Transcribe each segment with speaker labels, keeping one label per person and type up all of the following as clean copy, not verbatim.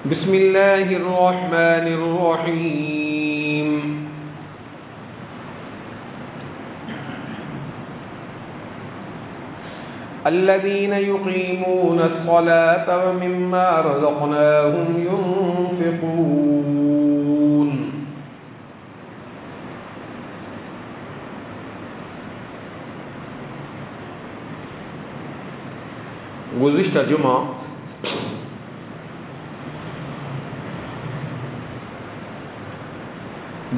Speaker 1: بسم اللہ الرحمن الرحیم الذين يقيمون الصلاة ومما رزقناهم ينفقون گزشتہ جمعہ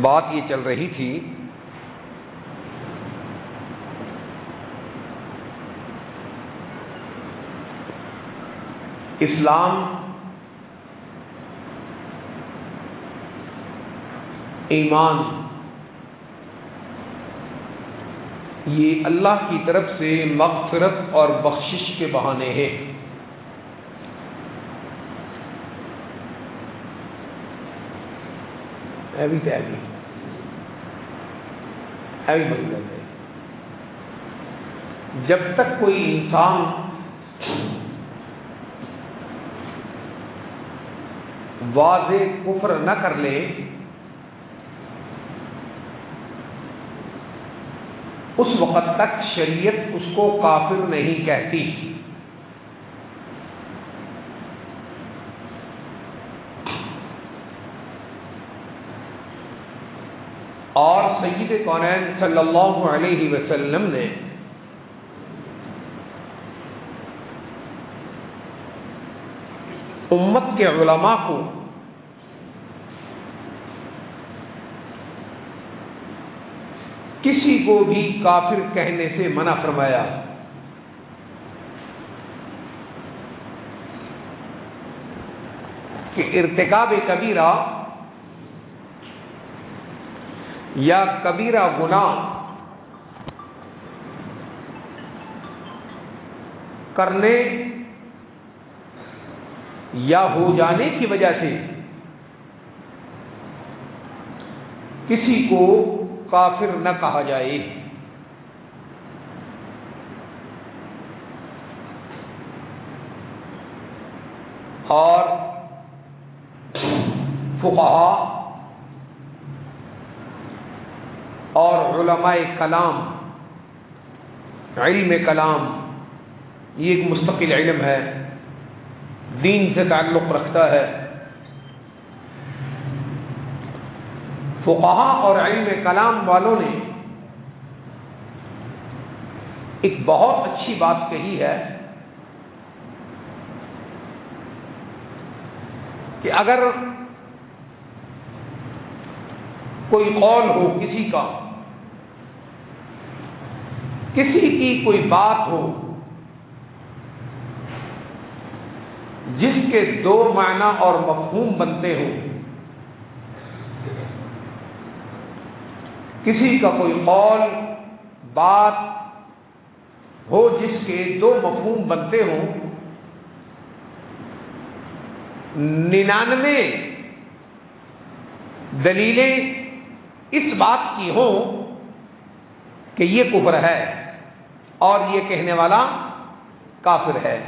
Speaker 1: بات یہ چل رہی تھی اسلام ایمان یہ اللہ کی طرف سے مغفرت اور بخشش کے بہانے ہیں۔ جب تک کوئی انسان واضح کفر نہ کر لے اس وقت تک شریعت اس کو کافر نہیں کہتی۔ اور سید کونین صلی اللہ علیہ وسلم نے امت کے علماء کو کسی کو بھی کافر کہنے سے منع فرمایا۔ کہ ارتکاب کبیرہ یا کبیرہ گناہ کرنے یا ہو جانے کی وجہ سے کسی کو کافر نہ کہا جائے۔ اور فقہاء اور علماء کلام، علم کلام یہ ایک مستقل علم ہے، دین سے تعلق رکھتا ہے۔ فقہاء اور علم کلام والوں نے ایک بہت اچھی بات کہی ہے کہ اگر کوئی قول ہو کسی کا، کسی کی کوئی بات ہو جس کے دو معنی اور مفہوم بنتے ہوں، کسی کا کوئی قول بات ہو جس کے دو مفہوم بنتے ہوں، 99 دلیلیں اس بات کی ہوں کہ یہ کفر ہے اور یہ کہنے والا کافر ہے،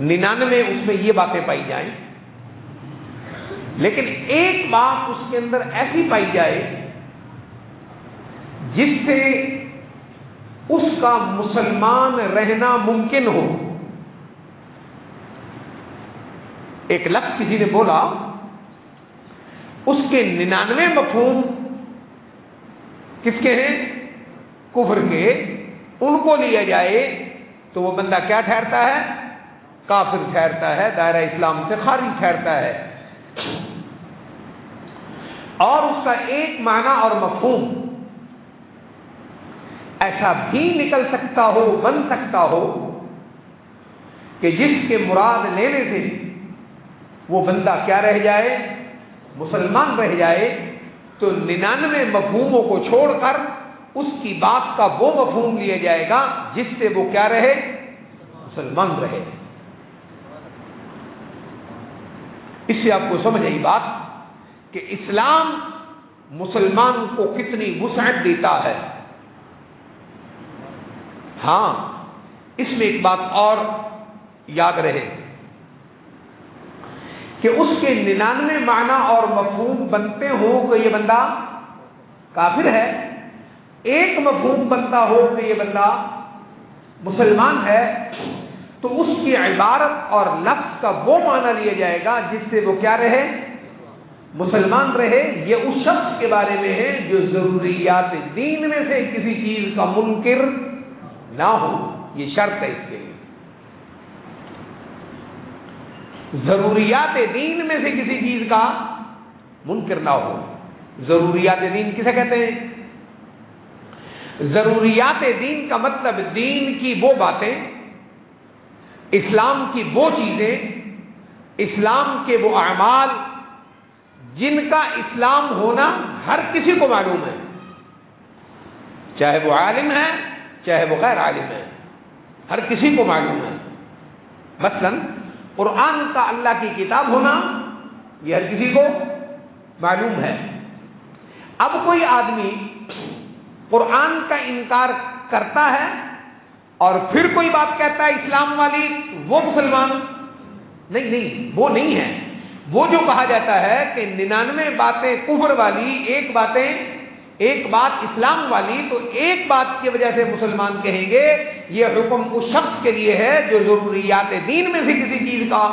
Speaker 1: 99 اس میں یہ باتیں پائی جائیں، لیکن ایک بات اس کے اندر ایسی پائی جائے جس سے اس کا مسلمان رہنا ممکن ہو۔ ایک لفظ کسی نے بولا، اس کے 99 مفہوم کس کے ہیں؟ کفر کے، ان کو لیا جائے تو وہ بندہ کیا ٹھہرتا ہے؟ کافر ٹھہرتا ہے، دائرہ اسلام سے خارج ٹھہرتا ہے۔ اور اس کا ایک معنی اور مفہوم ایسا بھی نکل سکتا ہو، بن سکتا ہو کہ جس کے مراد لینے سے وہ بندہ کیا رہ جائے؟ مسلمان رہ جائے۔ تو 99 مفہوموں کو چھوڑ کر اس کی بات کا وہ مفہوم لیا جائے گا جس سے وہ کیا رہے؟ مسلمان رہے۔ اس سے آپ کو سمجھ آئی بات کہ اسلام مسلمان کو کتنی وسعت دیتا ہے۔ ہاں، اس میں ایک بات اور یاد رہے کہ اس کے 99 معنی اور مفہوم بنتے ہوں کہ یہ بندہ کافر ہے، ایک مفہوم بنتا ہو کہ یہ بندہ مسلمان ہے، تو اس کی عبارت اور لفظ کا وہ معنی لیا جائے گا جس سے وہ کیا رہے؟ مسلمان رہے۔ یہ اس شخص کے بارے میں ہے جو ضروریات دین میں سے کسی چیز کا منکر نہ ہو، یہ شرط ہے اس کے لیے۔ ضروریات دین میں سے کسی چیز کا منکر نہ ہو۔ ضروریات دین کسے کہتے ہیں؟ ضروریات دین کا مطلب دین کی وہ باتیں، اسلام کی وہ چیزیں، اسلام کے وہ اعمال جن کا اسلام ہونا ہر کسی کو معلوم ہے، چاہے وہ عالم ہے چاہے وہ غیر عالم ہے، ہر کسی کو معلوم ہے۔ مثلا قرآن کا اللہ کی کتاب ہونا یہ ہر کسی کو معلوم ہے۔ اب کوئی آدمی قرآن کا انکار کرتا ہے اور پھر کوئی بات کہتا ہے اسلام والی، وہ مسلمان نہیں، وہ نہیں ہے۔ وہ جو کہا جاتا ہے کہ 99 باتیں کفر والی، ایک بات اسلام والی، تو ایک بات کی وجہ سے مسلمان کہیں گے، یہ حکم اس شخص کے لیے ہے جو ضروریات دین میں سے کسی چیز کا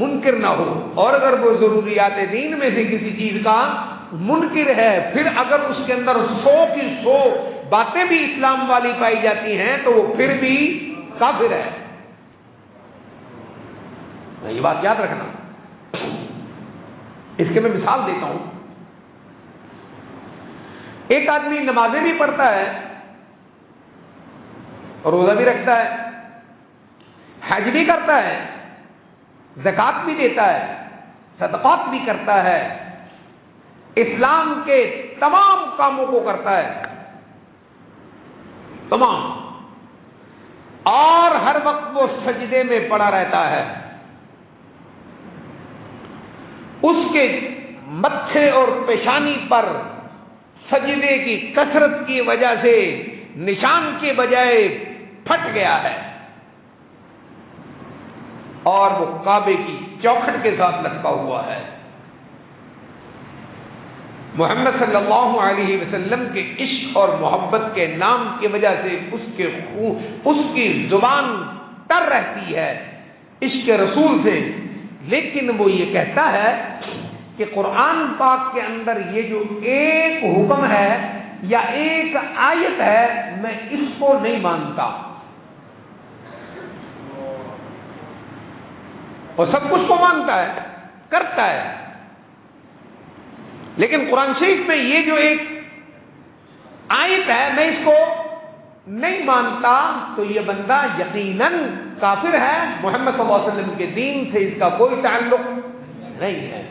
Speaker 1: منکر نہ ہو۔ اور اگر وہ ضروریات دین میں سے کسی چیز کا منکر ہے، پھر اگر اس کے اندر 100 کی 100 باتیں بھی اسلام والی پائی جاتی ہیں تو وہ پھر بھی کافر ہے۔ یہ بات یاد رکھنا۔ اس کے میں مثال دیتا ہوں۔ ایک آدمی نمازیں بھی پڑھتا ہے، روزہ بھی رکھتا ہے، حج بھی کرتا ہے، زکوٰۃ بھی دیتا ہے، صدقات بھی کرتا ہے، اسلام کے تمام کاموں کو کرتا ہے، تمام، اور ہر وقت وہ سجدے میں پڑا رہتا ہے۔ اس کے متھے اور پیشانی پر سجدے کی کثرت کی وجہ سے نشان کے بجائے پھٹ گیا ہے، اور وہ کعبے کی چوکھٹ کے ساتھ لٹکا ہوا ہے۔ محمد صلی اللہ علیہ وسلم کے عشق اور محبت کے نام کی وجہ سے اس کی زبان تر رہتی ہے عشق رسول سے، لیکن وہ یہ کہتا ہے کہ قرآن پاک کے اندر یہ جو ایک حکم ہے یا ایک آیت ہے، میں اس کو نہیں مانتا، اور سب کچھ کو مانتا ہے، کرتا ہے، لیکن قرآن شریف میں یہ جو ایک آیت ہے میں اس کو نہیں مانتا، تو یہ بندہ یقیناً کافر ہے، محمد صلی اللہ علیہ وسلم کے دین سے اس کا کوئی تعلق نہیں ہے۔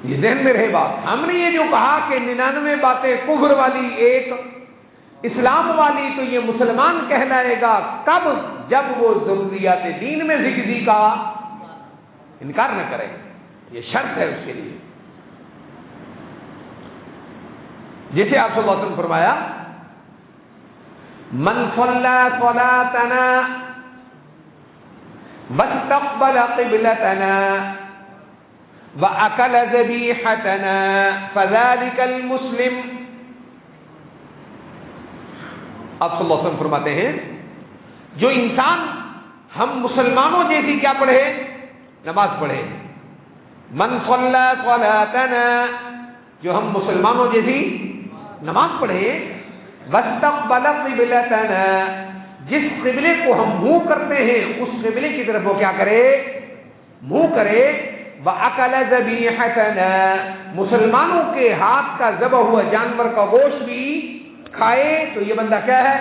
Speaker 1: یہ ذہن میں رہے بات۔ ہم نے یہ جو کہا کہ 99 باتیں کفر والی، ایک اسلام والی، تو یہ مسلمان کہلائے گا کب؟ جب وہ ضروریات دین میں سے کسی کا انکار نہ کرے، یہ شرط ہے اس کے لیے۔ جیسے آپ صلی اللہ علیہ وسلم فرمایا، من صلی صلاتنا واستقبل قبلتنا وأكل ذبيحتنا فذلك المسلم۔ آپ صلی اللہ علیہ وسلم فرماتے ہیں، جو انسان ہم مسلمانوں جیسی کیا پڑھے؟ نماز پڑھے۔ من صلی صلاتنا، جو ہم مسلمانوں جیسی نماز پڑھے، واستقبل قبلتنا، جس قبلے کو ہم منہ کرتے ہیں اس قبلے کی طرف وہ کیا کرے؟ منہ کرے۔ وَأَكَلَ ذَبِيحَتَنَا، مسلمانوں کے ہاتھ کا ذبح ہوا جانور کا گوشت بھی کھائے، تو یہ بندہ کیا ہے؟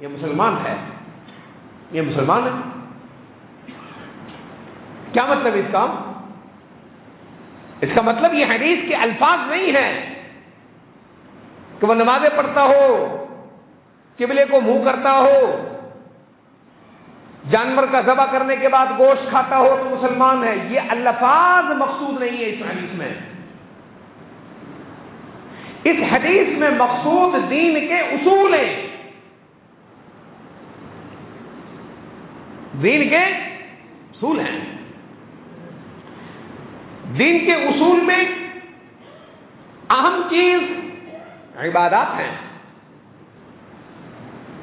Speaker 1: یہ مسلمان ہے، یہ مسلمان ہے۔ کیا مطلب اس کا؟ اس کا مطلب یہ حدیث کے الفاظ نہیں ہیں کہ وہ نمازیں پڑھتا ہو، قبلے کو منہ کرتا ہو، جانور کا ذبح کرنے کے بعد گوشت کھاتا ہو تو مسلمان ہے۔ یہ الفاظ مقصود نہیں ہے اس حدیث میں۔ اس حدیث میں مقصود دین کے اصول ہیں۔ دین کے اصول ہیں. دین کے اصول میں اہم چیز عبادات ہیں.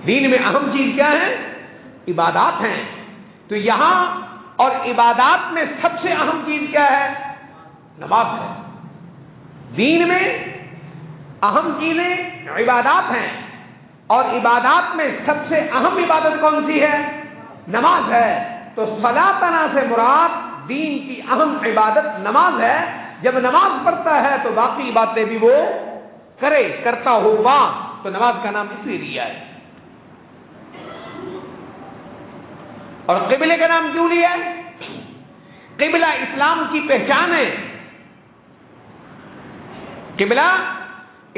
Speaker 1: دین میں اہم چیز کیا ہے؟ عبادات ہیں. تو یہاں اور عبادات میں سب سے اہم چیز کیا ہے؟ نماز ہے. دین میں اہم چیزیں عبادات ہیں اور عبادات میں سب سے اہم عبادت کون سی ہے؟ نماز ہے. تو صلاتنا سے مراد دین کی اہم عبادت نماز ہے. جب نماز پڑھتا ہے تو باقی باتیں بھی وہ کرتا ہوگا. تو نماز کا نام اس لیے لیا ہے. اور قبلے کا نام کیوں لیا ہے؟ قبلہ اسلام کی پہچان ہے. قبلہ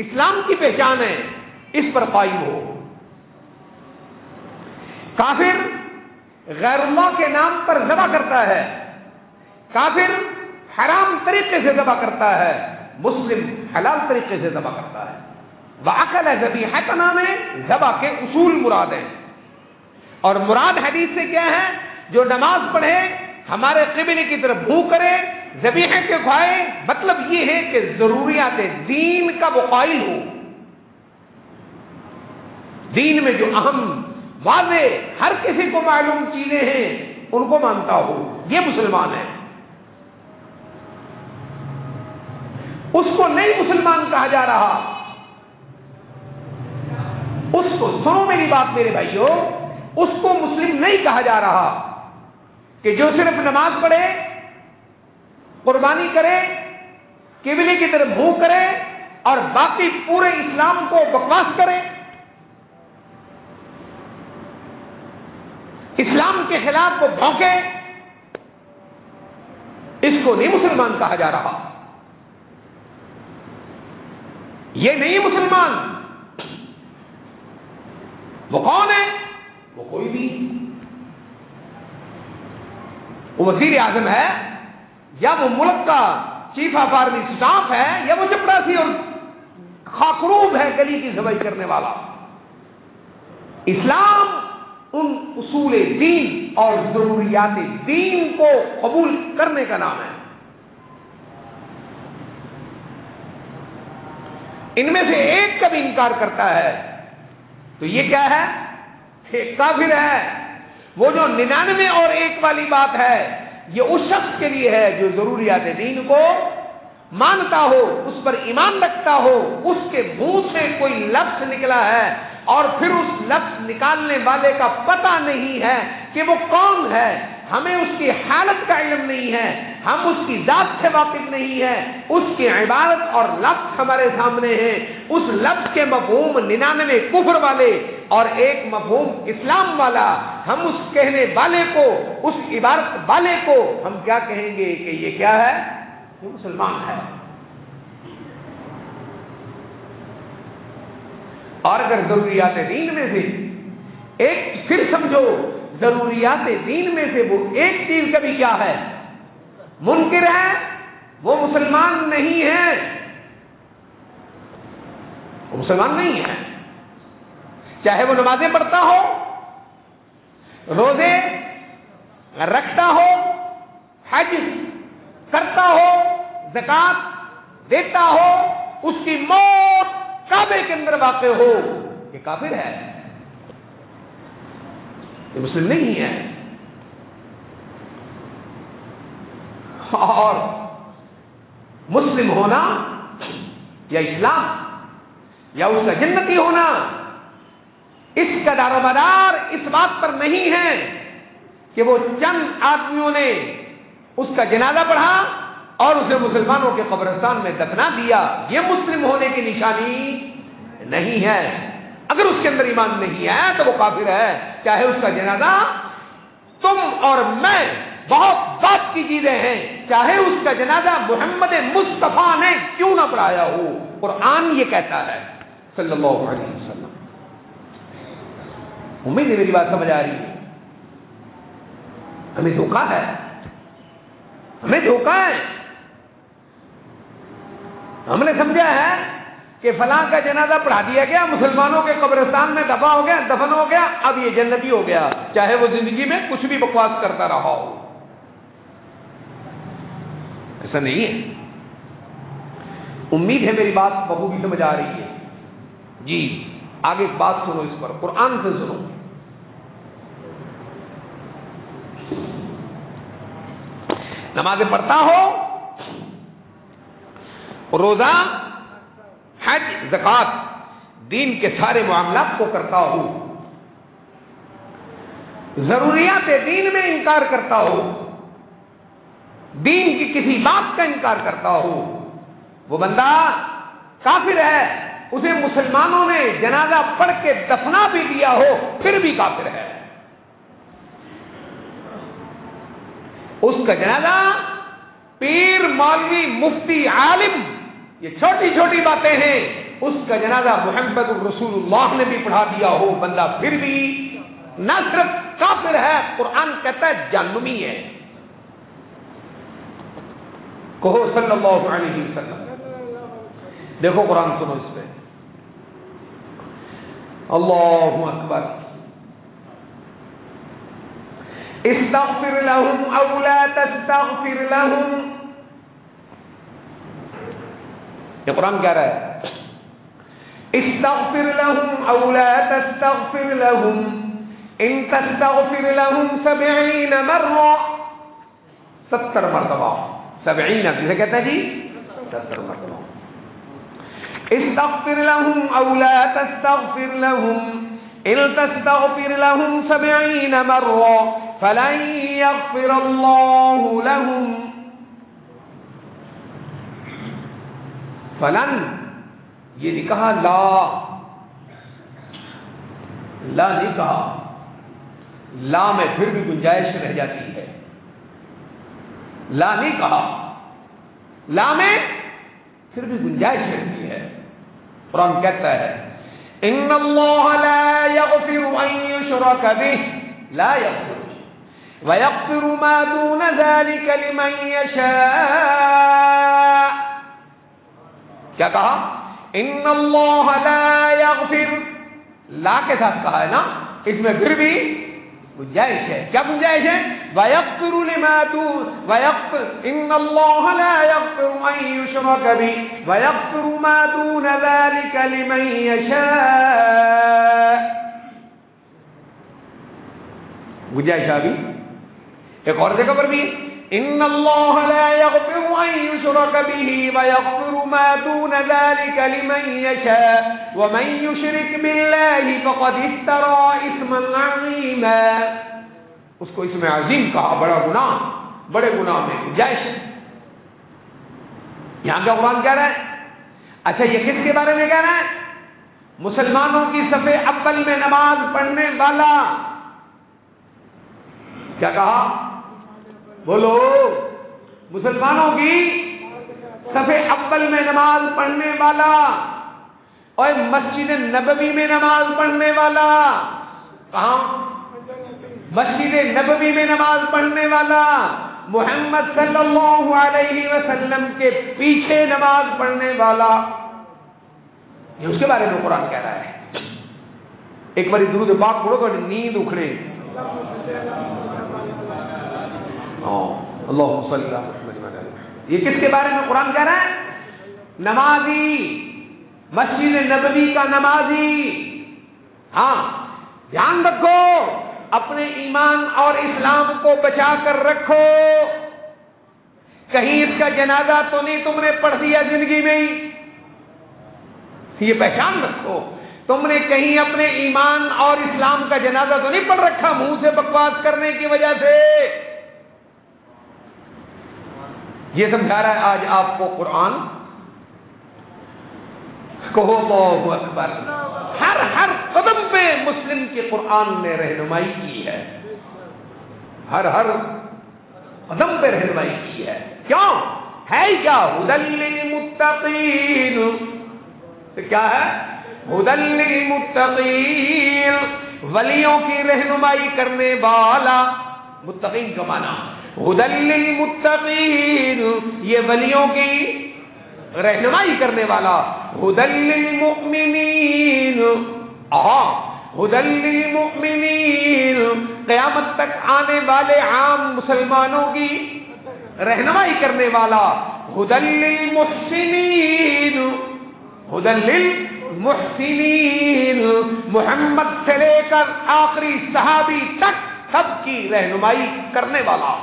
Speaker 1: اسلام کی پہچان ہے. اس پر قائم ہو. کافر غیر اللہ کے نام پر ذبح کرتا ہے. کافر حرام طریقے سے ذبح کرتا ہے. مسلم حلال طریقے سے ذبح کرتا ہے. وَأَكَلَ ذَبِيحَةً نام ہے. ذبح کے اصول مراد ہیں. اور مراد حدیث سے کیا ہے؟ جو نماز پڑھے ہمارے قبلے کی طرف منہ کرے ذبیحے کے کھائے. مطلب یہ ہے کہ ضروریات دین کا وہ قائل ہو. دین میں جو اہم واضح ہر کسی کو معلوم چیزیں ہیں ان کو مانتا ہو. یہ مسلمان ہے. اس کو نہیں مسلمان کہا جا رہا. اس کو سنو میری بات میرے بھائیوں, اس کو مسلم نہیں کہا جا رہا کہ جو صرف نماز پڑھے, قربانی کرے, قبلے کی طرف منہ کرے اور باقی پورے اسلام کو بکواس کرے, اسلام کے خلاف وہ بھونکے. اس کو نہیں مسلمان کہا جا رہا. یہ نہیں مسلمان. وہ کون ہے؟ وہ کوئی بھی. وہ وزیر اعظم ہے یا وہ ملک کا چیف آف آرمی اسٹاف ہے یا وہ چپڑاسی اور خاکروب ہے گلی کی صفائی کرنے والا. اسلام ان اصول دین اور ضروریات دین کو قبول کرنے کا نام ہے. ان میں سے ایک کا بھی انکار کرتا ہے تو یہ کیا ہے؟ ایک کافر ہے. وہ جو 99 اور 1 والی بات ہے یہ اس شخص کے لیے ہے جو ضروریات دین کو مانتا ہو, اس پر ایمان رکھتا ہو, اس کے منہ سے کوئی لفظ نکلا ہے اور پھر اس لفظ نکالنے والے کا پتہ نہیں ہے کہ وہ کون ہے. ہمیں اس کی حالت کا علم نہیں ہے, ہم اس کی ذات سے واقف نہیں ہے. اس کی عبارت اور لفظ ہمارے سامنے ہیں. اس لفظ کے مفہوم 99 کفر والے اور 1 مفہوم اسلام والا. ہم اس کہنے والے کو, اس عبارت والے کو ہم کیا کہیں گے کہ یہ کیا ہے؟ یہ مسلمان ہے. اور اگر ضروریات دین میں سے ایک, پھر سمجھو ضروریات دین میں سے وہ ایک چیز کبھی کیا ہے؟ منکر ہے, وہ مسلمان نہیں ہے. وہ مسلمان نہیں ہے. چاہے وہ نمازیں پڑھتا ہو, روزے رکھتا ہو, حج کرتا ہو, زکات دیتا ہو, اس کی موت کعبے کے اندر واقع ہو, یہ کافر ہے, یہ مسلم نہیں ہے. اور مسلم ہونا یا اسلام یا اس کا جنتی ہونا, اس کا دار و مدار اس بات پر نہیں ہے کہ وہ چند آدمیوں نے اس کا جنازہ پڑھا اور اسے مسلمانوں کے قبرستان میں دفنا دیا. یہ مسلم ہونے کی نشانی نہیں ہے. اگر اس کے اندر ایمان نہیں ہے تو وہ کافر ہے, چاہے اس کا جنازہ تم اور میں بہت بات کی چیزیں ہیں, چاہے اس کا جنازہ محمد مصطفیٰ نے کیوں نہ پڑھایا ہو. قرآن یہ کہتا ہے صلی اللہ علیہ وسلم. امید ہے میری بات سمجھ آ رہی ہے. ہمیں دھوکہ ہے, ہمیں دھوکہ ہے. ہم نے سمجھا ہے کہ فلاں کا جنازہ پڑھا دیا گیا، مسلمانوں کے قبرستان میں دفن ہو گیا، اب یہ جنتی ہو گیا، چاہے وہ زندگی میں کچھ بھی بکواس کرتا رہا ہو۔ ایسا نہیں ہے۔ امید ہے میری بات بخوبی سمجھ آ رہی ہے۔ جی آگے ایک بات سنو، اس پر قرآن سے سنو۔ نمازیں پڑھتا ہو، روزہ، حج، زکات، دین کے سارے معاملات کو کرتا ہو، ضروریات دین میں انکار کرتا ہو، دین کی کسی بات کا انکار کرتا ہو، وہ بندہ کافر ہے۔ اسے مسلمانوں نے جنازہ پڑھ کے دفنا بھی دیا ہو پھر بھی کافر ہے۔ اس کا جنازہ پیر، مولوی، مفتی، عالم، یہ چھوٹی چھوٹی باتیں ہیں، اس کا جنازہ محمد الرسول اللہ نے بھی پڑھا دیا ہو، بندہ پھر بھی نہ صرف کافر ہے، قرآن کہتا ہے جہنمی ہے۔ کہو صلی اللہ علیہ وسلم۔ دیکھو قرآن سنو اس پہ، اللہ اکبر۔ استغفر لهم او لا تستغفر لهم، یہ قرآن کہہ رہا ہے استغفر لهم او لا تستغفر لهم ان تستغفر لهم 70 مرة، 70 مرتبہ، 70 کسے کہتے ہیں جی؟ 70 مرتبہ۔ استغفر لهم او لا تستغفر لهم ان تستغفر لهم 70 مرة فلن يغفر الله لهم۔ فلن یہ نہیں کہا، لا نہیں کہا، لا میں پھر بھی گنجائش رہ جاتی ہے، لا نہیں کہا، لا میں پھر بھی گنجائش رہتی ہے۔ قرآن کہتا ہے ان اللہ لا یغفر ان یشرک بہ، لا یغفر ویغفر ما دون ذلك لمن یشاء۔ کیا کہا؟ ان اللہ لا یغفر، لا کے ساتھ کہا ہے نا، اس میں پھر بھی گنجائش ہے۔ کیا گنجائش ہے؟ وَيَغْفِرُ لِمَا دُونَ وَيَغْفِرُ إِنَّ اللَّهَ لَا يَغْفِرُ أَن يُشْرَكَ بِهِ وَيَغْفِرُ مَا دُونَ ذَلِكَ لِمَن يَشَاءُ۔ گنجائش آ گئی۔ ایک اور جگہ پر بھی إِنَّ اللَّهَ لَا يَغْفِرُ أَن يُشْرَكَ بِهِ وَيَغْفِرُ مَا دُونَ ذَلِكَ لِمَن يَشَاءُ وَمَن يُشْرِكْ بِاللَّهِ فَقَدِ افْتَرَىٰ إِثْمًا عَظِيمًا۔ اس کو اس میں عظیم کہا، بڑا گناہ، بڑے گناہ میں گنجائش۔ یہاں کا قرآن کہہ رہا ہے، اچھا یہ کس کے بارے میں کہہ رہا ہے؟ مسلمانوں کی صف اول میں نماز پڑھنے والا۔ کیا کہا؟ بولو، مسلمانوں کی صف اول میں نماز پڑھنے والا اور مسجد نبوی میں نماز پڑھنے والا۔ کہاں؟ مسجد نبوی میں نماز پڑھنے والا، محمد صلی اللہ علیہ وسلم کے پیچھے نماز پڑھنے والا، یہ اس کے بارے میں قرآن کہہ رہا ہے۔ ایک بار درود پاک پڑھو تو نیند اکھڑے۔ اللہ صلی اللہ علیہ وسلم۔ یہ کس کے بارے میں قرآن کہہ رہا ہے؟ نمازی، مسجد نبوی کا نمازی۔ ہاں دھیان رکھو، اپنے ایمان اور اسلام کو بچا کر رکھو، کہیں اس کا جنازہ تو نہیں تم نے پڑھ دیا زندگی میں ہی، یہ پہچان رکھو، تم نے کہیں اپنے ایمان اور اسلام کا جنازہ تو نہیں پڑھ رکھا منہ سے بکواس کرنے کی وجہ سے۔ یہ سمجھا رہا ہے آج آپ کو قرآن۔ کہو اللہ اکبر۔ ہر قدم پہ مسلم کے قرآن نے رہنمائی کی ہے، ہر قدم پہ رہنمائی کی ہے۔ کیوں ہے؟ کیا ہدی للمتقین، تو کیا ہے؟ ہدی للمتقین، ولیوں کی رہنمائی کرنے والا، متقین کا معنی ہدی للمتقین، یہ ولیوں کی رہنمائی کرنے والا، ہدی للمؤمنین، ہدی للمؤمنین، قیامت تک آنے والے عام مسلمانوں کی رہنمائی کرنے والا، ہدی للمحسنین، ہدی للمحسنین، محمد سے لے کر آخری صحابی تک سب کی رہنمائی کرنے والا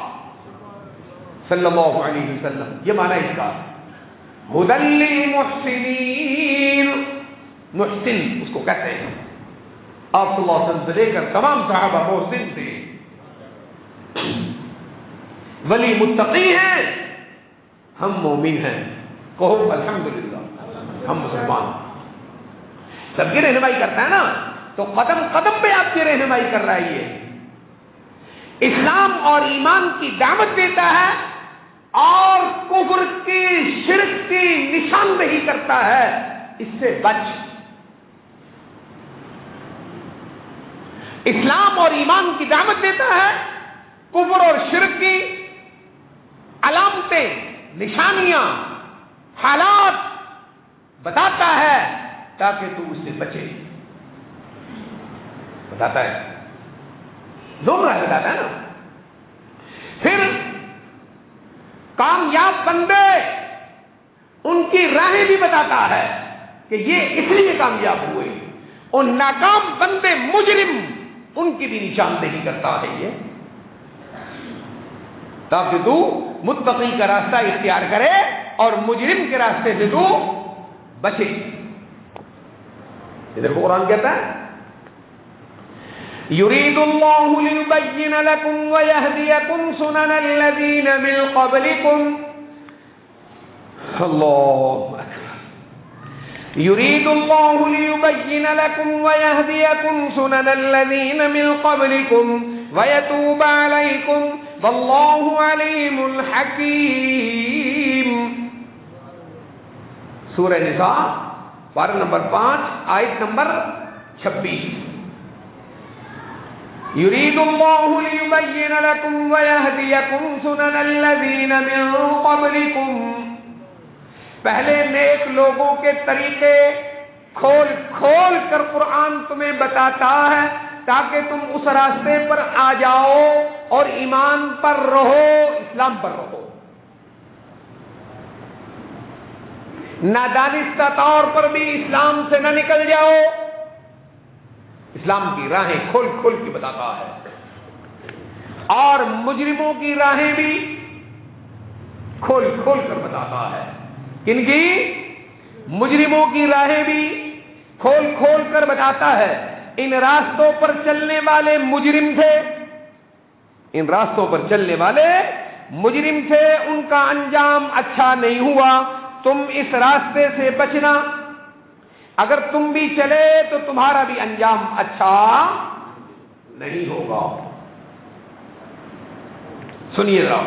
Speaker 1: صلی اللہ علیہ وسلم. یہ معنی اس کا ہدی للمحسنین. محسن اس کو کہتے ہیں. آپ صلی اللہ علیہ وسلم سے لے کر تمام صحابہ محسن تھے. ولی متقی ہیں، ہم مومن ہیں. کہو الحمدللہ ہم مسلمان. سب کی رہنمائی کرتا ہے نا، تو قدم قدم پہ آپ کی رہنمائی کر رہا ہے. یہ اسلام اور ایمان کی دعوت دیتا ہے اور کفر کی، شرک کی نشاندہی کرتا ہے. اس سے بچ. اسلام اور ایمان کی دعوت دیتا ہے، کفر اور شرک کی علامتیں، نشانیاں، حالات بتاتا ہے تاکہ تو اس سے بچے. بتاتا ہے، دونوں راہ بتاتا ہے نا. پھر کامیاب بندے، ان کی راہیں بھی بتاتا ہے کہ یہ اس لیے کامیاب ہوئے. اور ناکام بندے، مجرم، ان کی بھی نشاندہی کرتا ہے یہ، تاکہ تو متقی کا راستہ اختیار کرے اور مجرم کے راستے سے تو بچے. ادھر قرآن کہتا ہے یرید اللہ لیبین لکم ویہدیکم سنن الذین من قبلکم. اللہ اکبر. یرید اللہ لیبین لکم ویہدیکم سنن الذین من قبلکم ویتوب علیکم واللہ علیم حکیم. سورہ نساء پارہ نمبر 5 آیت نمبر 26. یرید اللہ لیبین لکم ویہدیکم سنن الذین من قبلکم. پہلے نیک لوگوں کے طریقے کھول کھول کر قرآن تمہیں بتاتا ہے تاکہ تم اس راستے پر آ جاؤ اور ایمان پر رہو، اسلام پر رہو. نادانستہ طور پر بھی اسلام سے نہ نکل جاؤ. اسلام کی راہیں کھول کھول کے بتاتا ہے. اور مجرموں کی راہیں بھی کھول کھول کر بتاتا ہے. کن کی؟ مجرموں کی راہیں بھی کھول کھول کر بتاتا ہے. ان راستوں پر چلنے والے مجرم تھے، ان راستوں پر چلنے والے مجرم تھے، ان کا انجام اچھا نہیں ہوا. تم اس راستے سے بچنا. اگر تم بھی چلے تو تمہارا بھی انجام اچھا نہیں ہوگا. سنیے ذرا.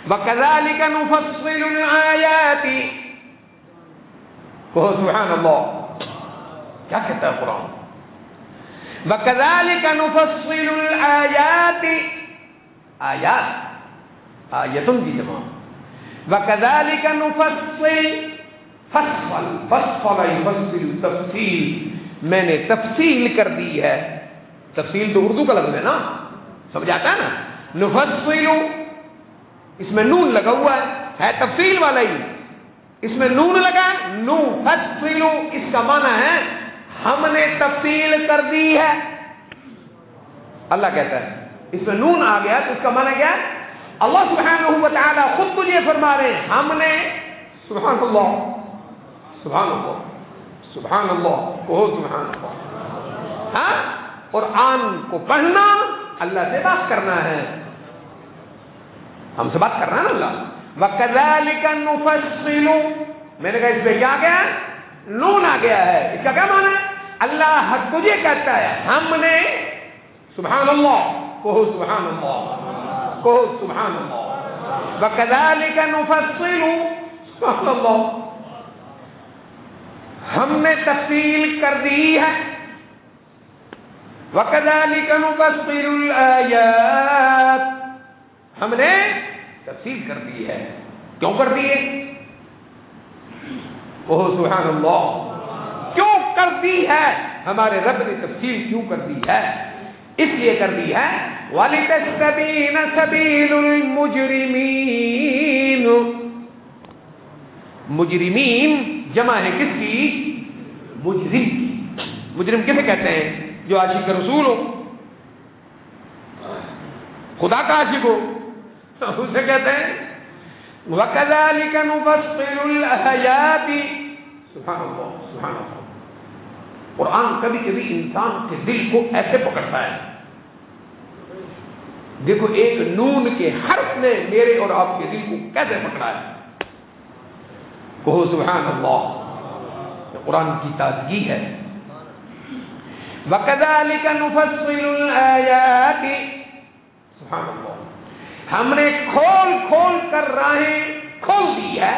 Speaker 1: وَكَذَلِكَ نُفَصِّلُ الْآيَاتِ. کہو سبحان اللہ. کیا کہتا ہے قرآن؟ وَكَذَلِكَ نُفَصِّلُ الْآيَاتِ. آیات، آیتن کی جمع. وَكَذَلِكَ نُفَصِّلُ، فصل، فصل يفصل تفصیل. میں نے تفصیل کر دی ہے. تفصیل تو اردو کا لفظ ہے نا، سمجھ آتا ہے نا. نفصل، اس میں نون لگا ہوا ہے تفصیل والا ہی. اس میں نون لگا، نفصل، اس کا معنی ہے ہم نے تفصیل کر دی ہے. اللہ کہتا ہے اس میں نون آ گیا تو اس کا معنی کیا ہے؟ اللہ سبحانہ و تعالی خود تجھے فرما رہے ہیں ہم نے. سبحان اللہ، سبحان اللہ، سبحان اللہ، کہو سبحان اللہ. ہاں، قرآن کو پڑھنا اللہ سے بات کرنا ہے، ہم سے بات کرنا ہے نا. اللہ وَكَذَلِكَ نُفَصِّلُ، میں نے کہا اس پہ کیا گیا؟ نون آ گیا ہے. اس کا کیا معنی ہے؟ اللہ تجھے کہتا ہے ہم نے. سبحان اللہ، کہو سبحان اللہ، کہو سبحان اللہ. وَكَذَلِكَ نُفَصِّلُ، سبحان اللہ، ہم نے تفصیل کر دی ہے. وَكَذَلِكَ نُفَصِّلُ الْآيَاتِ، ہم نے تفصیل کر دی ہے. کیوں کر دی ہے؟ وہ سبحان اللہ. کیوں کر دی ہے؟ ہمارے رب نے تفصیل کیوں کر دی ہے؟ اس لیے کر دی ہے وَلِتَسْتَبِينَ سَبِيلُ الْمُجْرِمِينَ. مجرمین جمع ہے کس کی؟ مجرم کی. مجرم کسے کہتے ہیں؟ جو عاشق رسول ہو، خدا کا عاشق ہو، اسے کہتے ہیں. وَكَذَلِكَ نُفَصِّلُ الْآيَاتِ. سبحان اللہ سبحان اللہ. قرآن کبھی کبھی انسان کے دل کو ایسے پکڑتا ہے. دیکھو ایک نون کے حرف نے میرے اور آپ کے دل کو کیسے پکڑا ہے. کہو سبحان اللہ. قرآن کی تازگی ہے. وَكَذَلِكَ نُفَصِّلُ الْآيَاتِ. سبحان اللہ. ہم نے کھول کھول کر راہیں کھول دی ہے.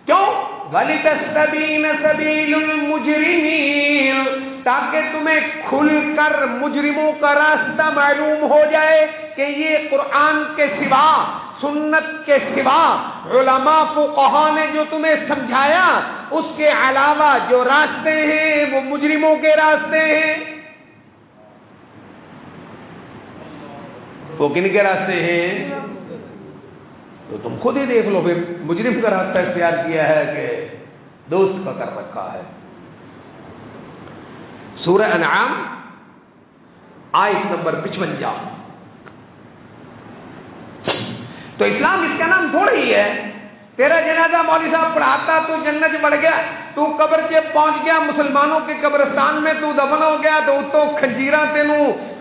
Speaker 1: کیوں؟ وَلِتَسْتَبِينَ سَبِيلُ الْمُجْرِمِينَ. تاکہ تمہیں کھل کر مجرموں کا راستہ معلوم ہو جائے کہ یہ قرآن کے سوا، سنت کے سوا، علماء فقہاء نے جو تمہیں سمجھایا اس کے علاوہ جو راستے ہیں وہ مجرموں کے راستے ہیں. وہ کن کے راستے ہیں؟ تو تم خود ہی دیکھ لو پھر. مجرم کا راستہ اختیار کیا ہے کہ دوست کا کر رکھا ہے. سورہ انعام آیت نمبر 55. تو اسلام اس کا نام تھوڑی ہی ہے. تیرا جنازہ مولوی صاحب پڑھاتا تو جنت بڑھ گیا، تو قبر کے پہنچ گیا مسلمانوں کے قبرستان میں تو دفن ہو گیا، تو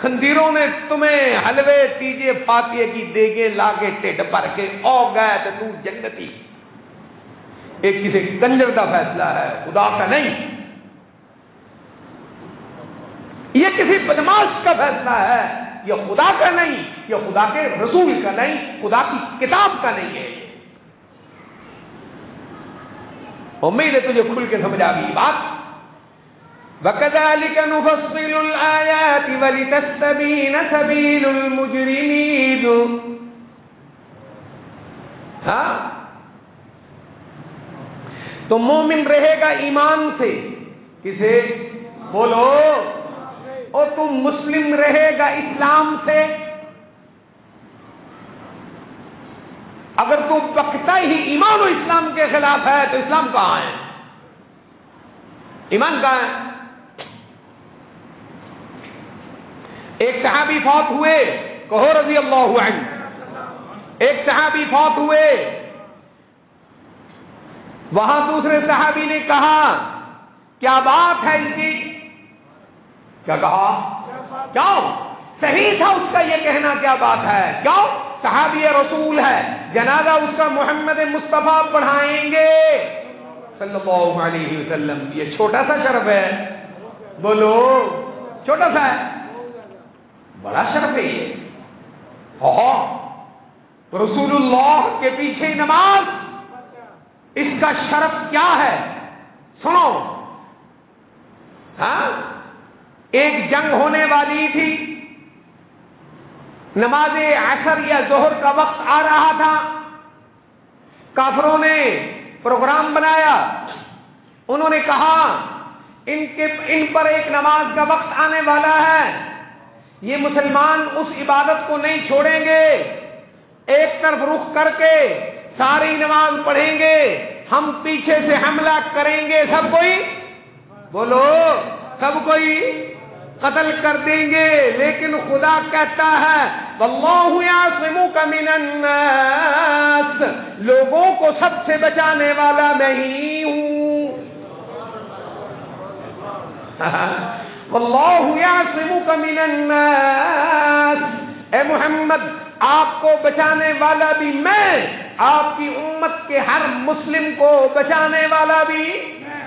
Speaker 1: خنزیروں نے تمہیں حلوے تیجے فاتحے کی دیگے لا کے ٹھڈ بھر کے او گئے تو جنتی. ایک کسی کنجر کا فیصلہ ہے، خدا کا نہیں. یہ کسی بدماش کا فیصلہ ہے، یہ خدا کا نہیں، یہ خدا کے رسول کا نہیں، خدا کی کتاب کا نہیں ہے. امید ہے تجھے کھل کے سمجھ آ گئی بات. وَكَذَلِكَ نُفَصِّلُ الْآيَاتِ وَلِتَسْتَبِينَ سَبِيلُ الْمُجْرِمِينَ. ہاں تو مومن رہے گا ایمان سے. کسے بولو؟ اور تم مسلم رہے گا اسلام سے. اگر تو بکتا ہی ایمان و اسلام کے خلاف ہے تو اسلام کہاں ہے؟ ایمان کہاں ہے؟ ایک صحابی فوت ہوئے، کہو رضی اللہ عنہ. ایک صحابی فوت ہوئے، وہاں دوسرے صحابی نے کہا کیا بات ہے اس کی؟ کیا کہا؟ کیوں؟ صحیح تھا اس کا یہ کہنا، کیا بات ہے؟ کیوں؟ صحابی رسول ہے، جنازہ اس کا محمد مصطفیٰ پڑھائیں گے صلی اللہ علیہ وسلم. یہ چھوٹا سا شرف ہے. بولو چھوٹا سا ہے؟ بڑا شرف ہے یہ. رسول اللہ کے پیچھے نماز، اس کا شرف کیا ہے؟ سنو. ہاں ایک جنگ ہونے والی تھی، نماز عصر یا ظہر کا وقت آ رہا تھا. کافروں نے پروگرام بنایا، انہوں نے کہا ان پر ایک نماز کا وقت آنے والا ہے، یہ مسلمان اس عبادت کو نہیں چھوڑیں گے، ایک طرف رخ کر کے ساری نماز پڑھیں گے، ہم پیچھے سے حملہ کریں گے، سب کوئی بولو سب کوئی قتل کر دیں گے. لیکن خدا کہتا ہے واللہ یعصمک من الناس، لوگوں کو سب سے بچانے والا میں ہی ہوں. واللہ یعصمک من الناس. اے محمد آپ کو بچانے والا بھی میں، آپ کی امت کے ہر مسلم کو بچانے والا بھی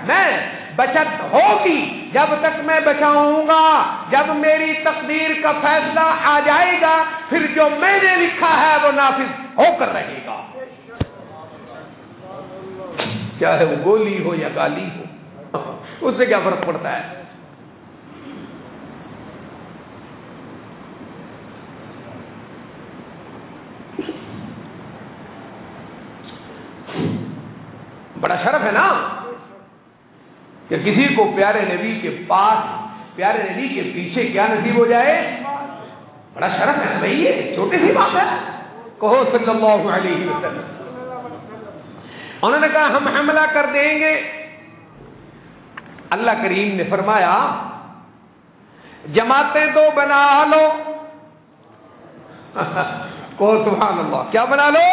Speaker 1: میں. بچت ہوگی جب تک میں بچاؤں گا، جب میری تقدیر کا فیصلہ آ جائے گا پھر جو میں نے لکھا ہے وہ نافذ ہو کر رہے گا. چاہے وہ گولی ہو یا گالی ہو، اس سے کیا فرق پڑتا ہے؟ بڑا شرف ہے نا. کہ کسی کو پیارے نبی کے پاس، پیارے نبی کے پیچھے کیا نصیب ہو جائے؟ بڑا شرف ہے بھائی، یہ چھوٹی سی بات ہے، کہو صلی اللہ علیہ وسلم۔ انہوں نے کہا ہم حملہ کر دیں گے۔ اللہ کریم نے فرمایا جماعتیں دو بنا لو۔ کہو سبحان اللہ، کیا بنا لو؟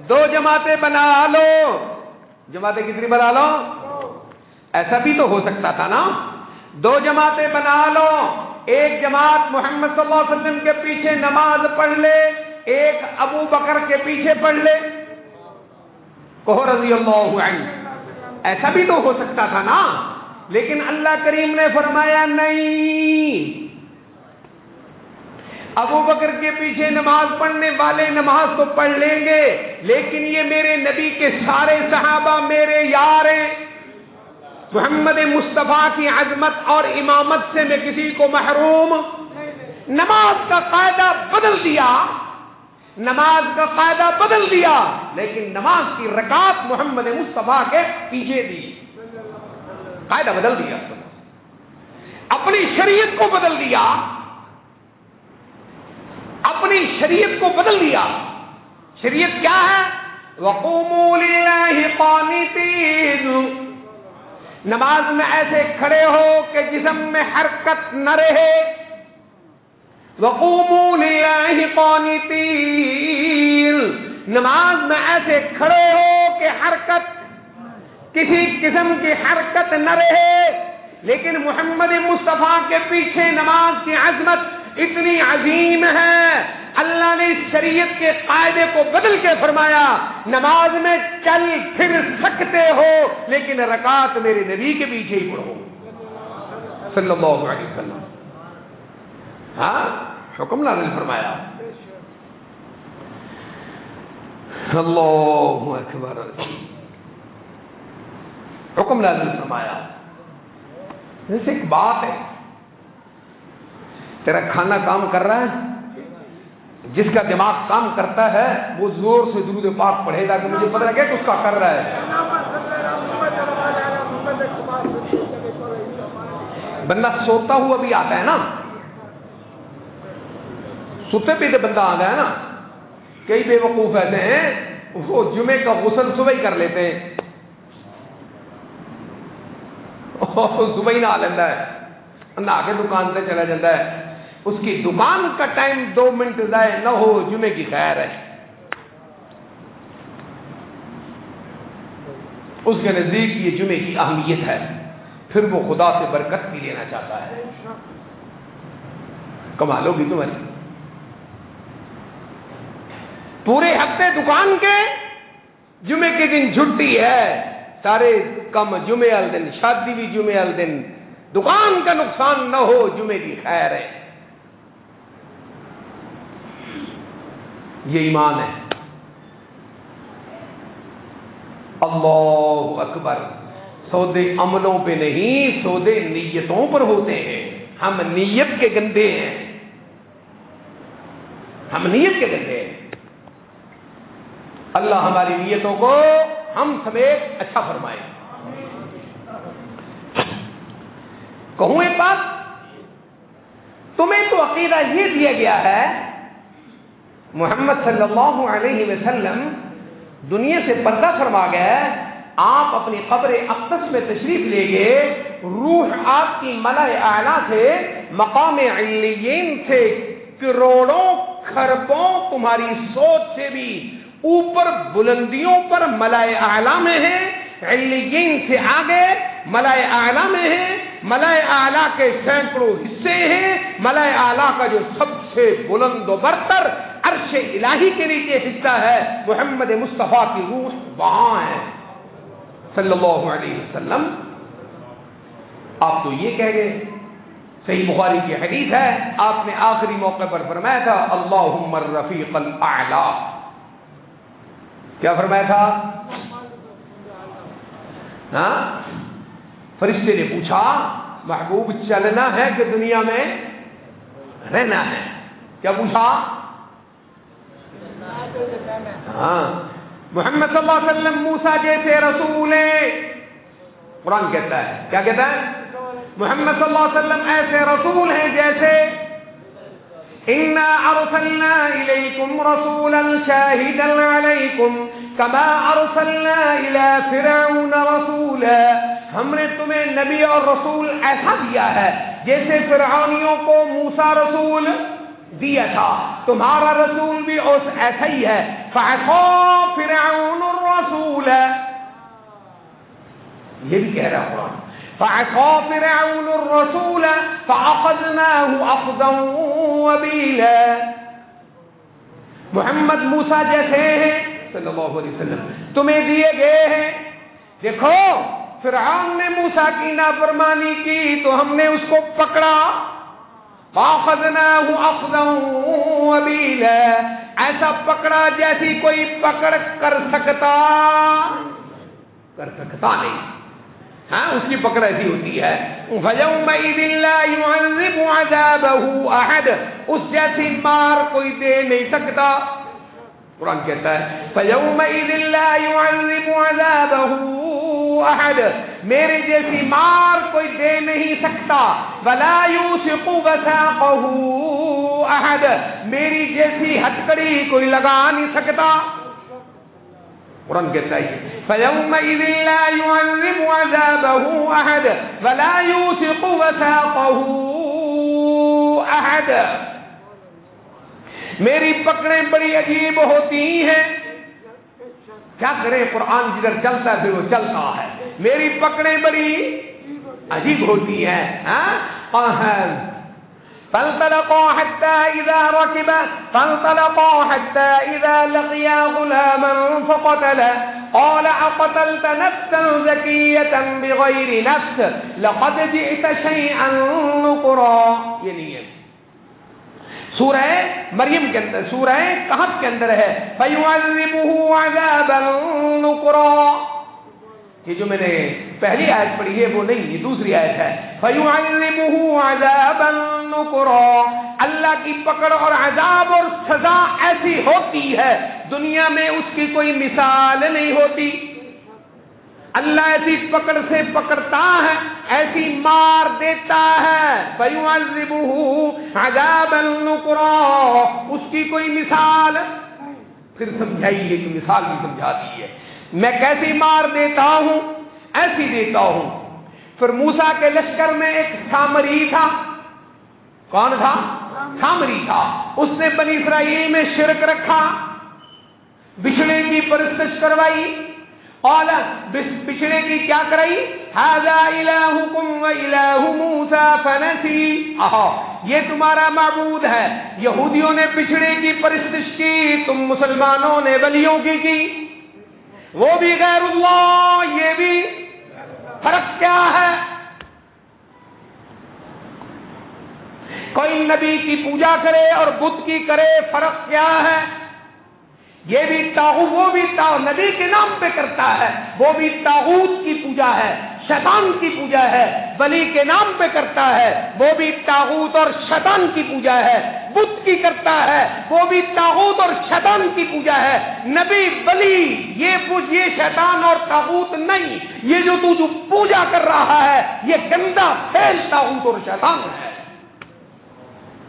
Speaker 1: دو جماعتیں بنا لو۔ جماعتیں کتنی بنا لو؟ ایسا بھی تو ہو سکتا تھا نا، دو جماعتیں بنا لو، ایک جماعت محمد صلی اللہ علیہ وسلم کے پیچھے نماز پڑھ لے، ایک ابو بکر کے پیچھے پڑھ لے، کہو رضی اللہ عنہ۔ ایسا بھی تو ہو سکتا تھا نا، لیکن اللہ کریم نے فرمایا نہیں، ابو بکر کے پیچھے نماز پڑھنے والے نماز تو پڑھ لیں گے، لیکن یہ میرے نبی کے سارے صحابہ میرے یار ہیں، محمد مصطفیٰ کی عظمت اور امامت سے میں کسی کو محروم۔ نماز کا قاعدہ بدل دیا، نماز کا قاعدہ بدل دیا، لیکن نماز کی رکعت محمد مصطفیٰ کے پیچھے دی، قاعدہ بدل دیا، اپنی شریعت کو بدل دیا، اپنی شریعت کو بدل دیا۔ شریعت کیا ہے؟ وَقُومُوا لِلَّهِ قَانِتِينَ، نماز میں ایسے کھڑے ہو کہ جسم میں حرکت نہ رہے۔ وَقُومُوا لِلَّهِ قَانِتِينَ، نماز میں ایسے کھڑے ہو کہ حرکت، کسی قسم کی حرکت نہ رہے۔ لیکن محمد مصطفیٰ کے پیچھے نماز کی عظمت اتنی عظیم ہے، اللہ نے اس شریعت کے قاعدے کو بدل کے فرمایا نماز میں چل پھر سکتے ہو، لیکن رکعت میرے نبی کے پیچھے ہی پڑھو صلی اللہ علیہ وسلم۔ ہاں، حکم نازل فرمایا۔ اللہ اکبر، حکم نازل فرمایا۔ جیسے ایک بات ہے، تیرا کھانا کام کر رہا ہے، جس کا دماغ کام کرتا ہے وہ زور سے درود پاک پڑھے گا کہ مجھے پتہ لگے کہ اس کا کر رہا ہے۔ بندہ سوتا ہوا بھی آتا ہے نا، سوتے پیتے بندہ آ گیا نا، کئی بے وقوف ایسے ہیں وہ جمعے کا غسل صبح ہی کر لیتے ہیں، صبح ہی نہا لیتا ہے، نہا کے دکان سے چلا جاتا ہے، اس کی دکان کا ٹائم 2 منٹ ضائع نہ ہو، جمعے کی خیر ہے۔ اس کے نزدیک یہ جمعے کی اہمیت ہے، پھر وہ خدا سے برکت بھی لینا چاہتا ہے۔ کمال ہوگی تمہاری، پورے ہفتے دکان کے، جمعے کے دن چھٹی ہے، سارے کم جمعے والے دن، شادی بھی جمعے والے دن، دکان کا نقصان نہ ہو، جمعے کی خیر ہے۔ یہ ایمان ہے۔ اللہ اکبر، سودے عملوں پہ نہیں، سودے نیتوں پر ہوتے ہیں۔ ہم نیت کے گندے ہیں، ہم نیت کے گندے ہیں۔ اللہ ہماری نیتوں کو ہم سمیت اچھا فرمائے۔ کہوں ایک بات، تمہیں تو عقیدہ یہ دیا گیا ہے محمد صلی اللہ علیہ وسلم دنیا سے پردہ فرما گئے، آپ اپنی قبر اقدس میں تشریف لے گئے، روح آپ کی ملائے اعلیٰ سے، مقام علیین سے کروڑوں خربوں تمہاری سوچ سے بھی اوپر بلندیوں پر ملائے اعلیٰ میں ہیں، علیین سے آگے ملائے اعلیٰ میں ہیں، ملائے اعلیٰ کے سینکڑوں حصے ہیں، ملائے اعلیٰ کا جو سب سے بلند و برتر عرش الہی کے نیچے حصہ ہے، محمد مصطفیٰ کی روح وہاں ہے صلی اللہ علیہ وسلم۔ آپ تو یہ کہہ گئے، صحیح بخاری کی حدیث ہے، آپ نے آخری موقع پر فرمایا تھا اللہم الرفیق الاعلی۔ کیا فرمایا تھا؟ ہاں، فرشتے نے پوچھا محبوب چلنا ہے کہ دنیا میں رہنا ہے؟ کیا پوچھا؟ ہاں، محمد صلی اللہ علیہ وسلم موسیٰ جیسے رسول ہیں، قرآن کہتا ہے، کیا کہتا ہے؟ محمد صلی اللہ علیہ وسلم ایسے رسول ہیں جیسے اِنَّا أَرْسَلْنَا إِلَيْكُمْ رَسُولًا شَاهِدًا عَلَيْكُمْ كَمَا أَرْسَلْنَا إِلَى فِرْعَوْنَ رَسُولًا، ہم نے تمہیں نبی اور رسول ایسا دیا ہے جیسے فرعونیوں کو موسیٰ رسول دیا تھا، تمہارا رسول بھی ایسا ہی ہے۔ فَعَصَىٰ فِرْعَوْنُ الرَّسُولَ، یہ بھی کہہ رہا ہے قرآن، فَعَصَىٰ فِرْعَوْنُ الرَّسُولَ فَأَخَذْنَاهُ أَخْذًا وَبِيلًا۔ محمد موسیٰ جیسے ہیں صلی اللہ علیہ وسلم تمہیں دیے گئے ہیں، دیکھو فرعون نے موسیٰ کی نافرمانی کی تو ہم نے اس کو پکڑا، فَأَخَذْنَاهُ أَخْذًا وَبِيلًا، ایسا پکڑا جیسی کوئی پکڑ کر سکتا نہیں، ہاں اس کی پکڑ ایسی ہوتی ہے۔ فَيَوْمَئِذٍ لَا يُعَذِّبُ عَذَابَهُ أَحَدٌ، اس جیسی مار کوئی دے نہیں سکتا۔ قرآن کہتا ہے فَيَوْمَئِذٍ لَا يُعَذِّبُ عَذَابَهُ أَحَدٌ، میرے جیسی مار کوئی دے نہیں سکتا، وَلَا يُوثِقُ وَثَاقَهُ أَحَدٌ، میری جیسی ہتکڑی کوئی لگا نہیں سکتا۔ قرآن کہتا ہے فَيَوْمَئِذٍ لَا يُعَذِّبُ عَذَابَهُ أَحَدٌ وَلَا يُوثِقُ وَثَاقَهُ أَحَدٌ، میری پکڑیں بڑی عجیب ہوتی ہیں، کیا کریں قرآن جدھر چلتا ہے پھر وہ چلتا ہے، میری پکڑیں بڑی عجیب ہوتی ہیں۔ فانطلقا حتى إذا لقيا غلاما فقتله قال أقتلت نفسا زكية بغير نفس لقد جئت شيئا نكرا۔ یہ نہیں ہے، سورہ مریم کے اندر، سورہ کہف کے اندر ہے فَيُعَذِّبُهُ عَذَابًا نُكْرًا، یہ جو میں نے پہلی آیت پڑھی ہے وہ نہیں، یہ دوسری آیت ہے فَيُعَذِّبُهُ عَذَابًا نُكْرًا، اللہ کی پکڑ اور عذاب اور سزا ایسی ہوتی ہے دنیا میں اس کی کوئی مثال نہیں ہوتی۔ اللہ ایسی پکڑ سے پکڑتا ہے، ایسی مار دیتا ہے، فَيُعَذِّبُهُ عَذَابًا نُكْرًا، اس کی کوئی مثال پھر سمجھائیے کہ مثال بھی سمجھا دی ہے، میں کیسی مار دیتا ہوں، ایسی دیتا ہوں۔ پھر موسیٰ کے لشکر میں ایک سامری تھا، کون تھا؟ سامری تھا، اس نے بنی اسرائیل میں شرک رکھا، بچھڑے کی پرستش کروائی، اور بچھڑے کی کیا کرائی؟ ھذا الہکم و الہ موسیٰ فنسی، یہ تمہارا معبود ہے، یہودیوں نے بچھڑے کی پرستش کی، تم مسلمانوں نے ولیوں کی، وہ بھی غیر اللہ، یہ بھی، فرق کیا ہے؟ کوئی نبی کی پوجا کرے اور بت کی کرے، فرق کیا ہے؟ یہ بھی طاغوت، وہ بھی نبی کے نام پہ کرتا ہے، وہ بھی طاغوت کی پوجا ہے، شیطان کی پوجا ہے، ولی کے نام پہ کرتا ہے، وہ بھی طاغوت اور شیطان کی پوجا ہے، بت کی کرتا ہے، وہ بھی طاغوت اور شیطان کی پوجا ہے، نبی ولی یہ شیطان اور طاغوت نہیں، یہ جو تو پوجا کر رہا ہے یہ گندا فعل طاغوت اور شیطان ہے۔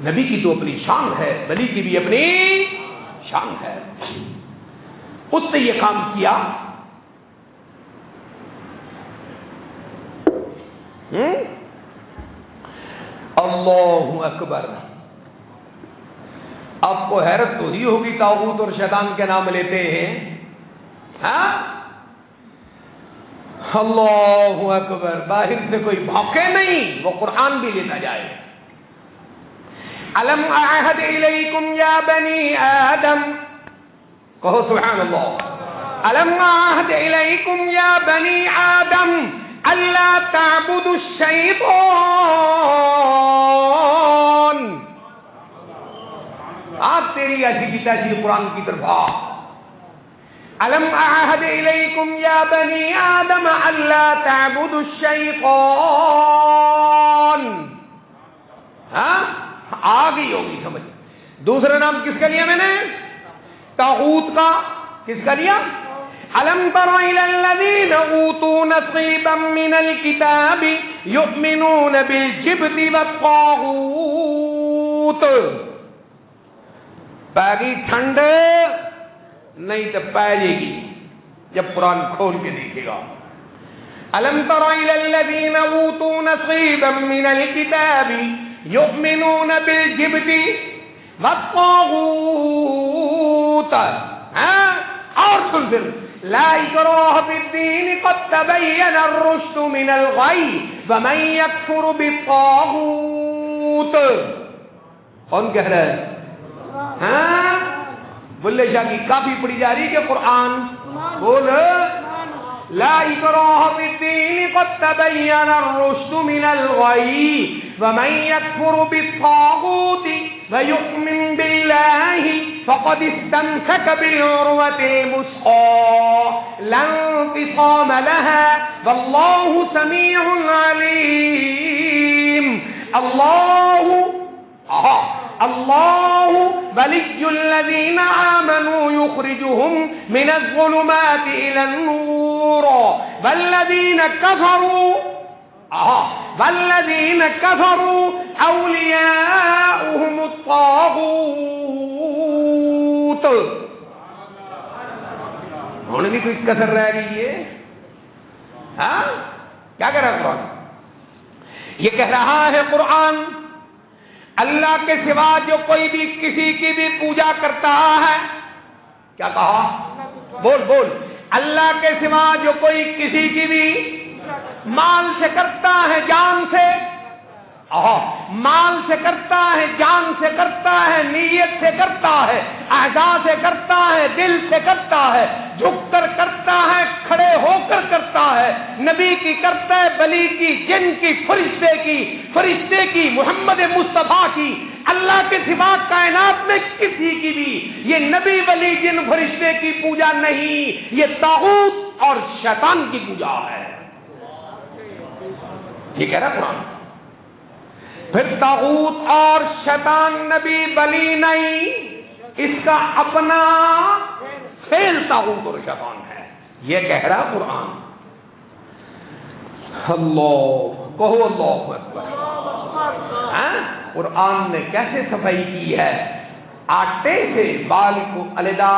Speaker 1: نبی کی تو اپنی شان ہے، ولی کی بھی اپنی شان ہے، اس نے یہ کام کیا۔ اللہ اکبر، آپ کو حیرت تو ہی ہوگی طاغوت اور شیطان کے نام لیتے ہیں، ہاں؟ اللہ اکبر، باہر سے کوئی بھوکے نہیں، وہ قرآن بھی لیتا جائے۔ الم اعہد الیکم یا بنی آدم، کہو سبحان اللہ، الم اعہد الیکم یا بنی آدم اللہ تعبدوا الشیطان، آپ تیری ایسی کی تیسی قرآن کی طرف آ۔ الم اعہد الیکم یا بنی آدم اللہ تعبدوا الشیطان، ہاں آ گئی ہوگی سمجھ۔ دوسرا نام کس کا لیا میں نے؟ طاغوت کا، کس کا لیا؟ ألم تر إلى الذين أوتوا نصيبا من الكتاب يؤمنون بالجبت والطاغوت. پیگی ٹھنڈ نہیں تو پائے گی جب قرآن کھول کے دیکھے گا. ألم تر إلى الذين أوتوا نصيبا من الكتاب يؤمنون بالجبت والطاغوت. اور سن پھر لا اکراہ فی الدین قد تبین الرشد من الغی ومن یکفر بالطاغوت. کون کہہ رہا ہے؟ ہاں بلے شاہ کی کافی پڑھی جا رہی کہ قرآن بول لا اکراہ فی الدین قد تبین الرشد من الغی ومن یکفر بالطاغوت وَيُؤْمِن بِاللَّهِ فَقَدِ اسْتَمْسَكَ بِالْعُرْوَةِ الْوُثْقَىٰ لَا انفِصَامَ لَهَا وَاللَّهُ سَمِيعٌ عَلِيمٌ. اللہ ولی الذین آمنوا یخرجهم من الظلمات إلى النور والذین کفروا اولیاؤہم الطاغوت. ہونے بھی کوئی کسر رہ گئی ہے. ہاں کیا کہہ رہا ہے قرآن؟ یہ کہہ رہا ہے قرآن اللہ کے سوا جو کوئی بھی کسی کی بھی پوجا کرتا ہے. کیا کہا؟ بول اللہ کے سوا جو کوئی کسی کی بھی مال سے کرتا ہے, جان سے, مال سے کرتا ہے, جان سے کرتا ہے, نیت سے کرتا ہے, اعضاء سے کرتا ہے, دل سے کرتا ہے, جھک کر کرتا ہے, کھڑے ہو کر کرتا ہے, نبی کی کرتا ہے, بلی کی, جن کی, فرشتے کی, محمد مصطفیٰ کی. اللہ کے سوا کائنات میں کسی کی بھی یہ نبی, ولی, جن, فرشتے کی پوجا نہیں, یہ طاغوت اور شیطان کی پوجا ہے. یہ کہہ رہا قرآن. پھر طاغوت اور شیطان نبی ولی نہیں, اس کا اپنا فعل طاغوت اور شیطان ہے. یہ کہہ رہا قرآن. اللہ کہو اللہ اکبر. قرآن نے کیسے صفائی کی ہے, آٹے سے بال کو علیحدہ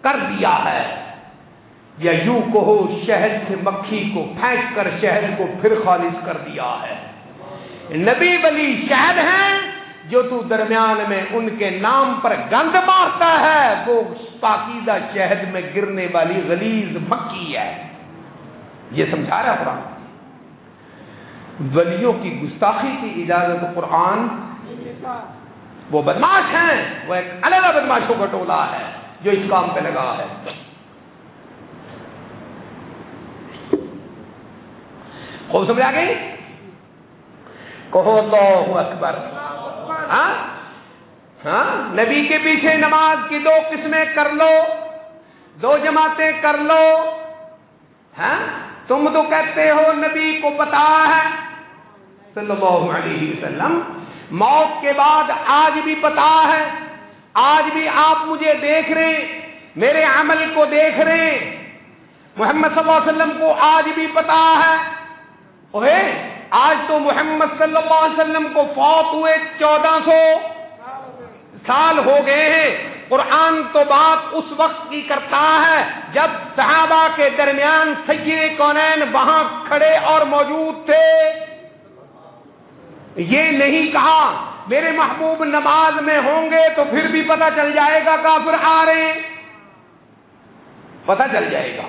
Speaker 1: کر دیا ہے, یا یوں کہو شہد سے مکھی کو پھینک کر شہد کو پھر خالص کر دیا ہے. نبی ولی شہد ہیں, جو تو درمیان میں ان کے نام پر گند مارتا ہے وہ پاکیزہ شہد میں گرنے والی غلیظ مکھی ہے. یہ سمجھا رہا قرآن. ولیوں کی گستاخی کی اجازت قرآن. وہ بدماش ہیں, وہ ایک علیحدہ بدماشوں کا ٹولہ ہے جو اس کام پہ لگا ہے. خوب سمجھ آ گئی؟ کہو اللہ اکبر. ہاں نبی کے پیچھے نماز کی 2 قسمیں کر لو, 2 جماعتیں کر لو. ہاں تم تو کہتے ہو نبی کو پتا ہے صلی اللہ علیہ وسلم, موت کے بعد آج بھی پتا ہے, آج بھی آپ مجھے دیکھ رہے, میرے عمل کو دیکھ رہے, محمد صلی اللہ علیہ وسلم کو آج بھی پتا ہے. آج تو محمد صلی اللہ علیہ وسلم کو فوت ہوئے 1400 سال ہو گئے ہیں. قرآن تو بات اس وقت کی کرتا ہے جب صحابہ کے درمیان سید کونین وہاں کھڑے اور موجود تھے. یہ نہیں کہا میرے محبوب نماز میں ہوں گے تو پھر بھی پتہ چل جائے گا کافر آ رہے ہیں, پتہ چل جائے گا.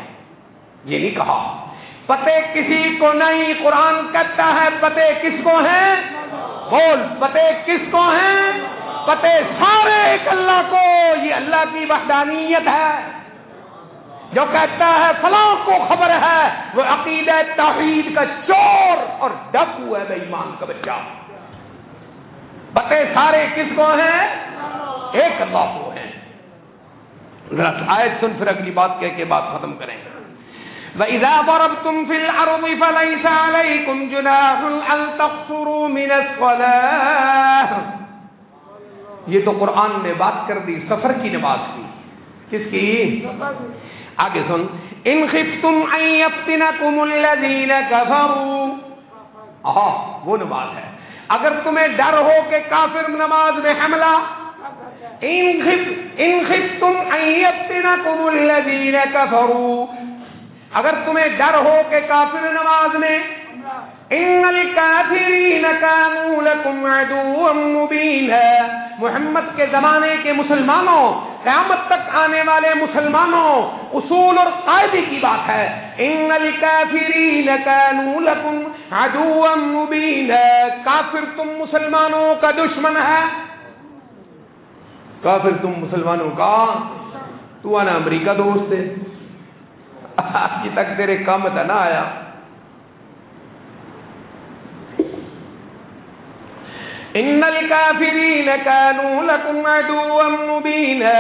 Speaker 1: یہ نہیں کہا. پتے کسی کو نہیں, قرآن کہتا ہے پتے کس کو ہیں؟ بول پتے کس کو ہیں؟ پتے سارے ایک اللہ کو. یہ اللہ کی وحدانیت ہے. جو کہتا ہے فلاں کو خبر ہے وہ عقیدہ توحید کا چور اور ڈاکو ہے, بے ایمان کا بچہ. پتے سارے کس کو ہیں؟ ایک اللہ کو ہیں. ذرا آیت سن پھر اگلی بات کہہ کے بات ختم کریں. وَإِذَا ضَرَبْتُمْ فِي الْأَرْضِ فَلَيْسَ عَلَيْكُمْ جُنَاحٌ أَن تَقْصُرُوا مِنَ الصَّلَاةِ. یہ تو قرآن نے بات کر دی سفر کی نماز کی. کس کی؟ آگے سن، ان خفتم ان یفتنکم الذین کفروا، وہ نماز ہے، اگر تمہیں ڈر ہو کہ کافر نماز میں حملہ، ان خفتم ان یفتنکم الذین کفروا، اگر تمہیں ڈر ہو کہ کافر نماز میں، ان الکافرین کانوا لکم عدوا مبینا، محمد کے زمانے کے مسلمانوں، قیامت تک آنے والے مسلمانوں، اصول اور قاعدے کی بات ہے، ان الکافرین کانوا لکم عدوا مبینا، کافر تم مسلمانوں کا دشمن ہے، کافر تم مسلمانوں کا، تو آنا امریکہ دوست ہے، آج تک تیرے کام تھا نہ آیا، ان الکافرین کانوا لکم عدوا مبینا،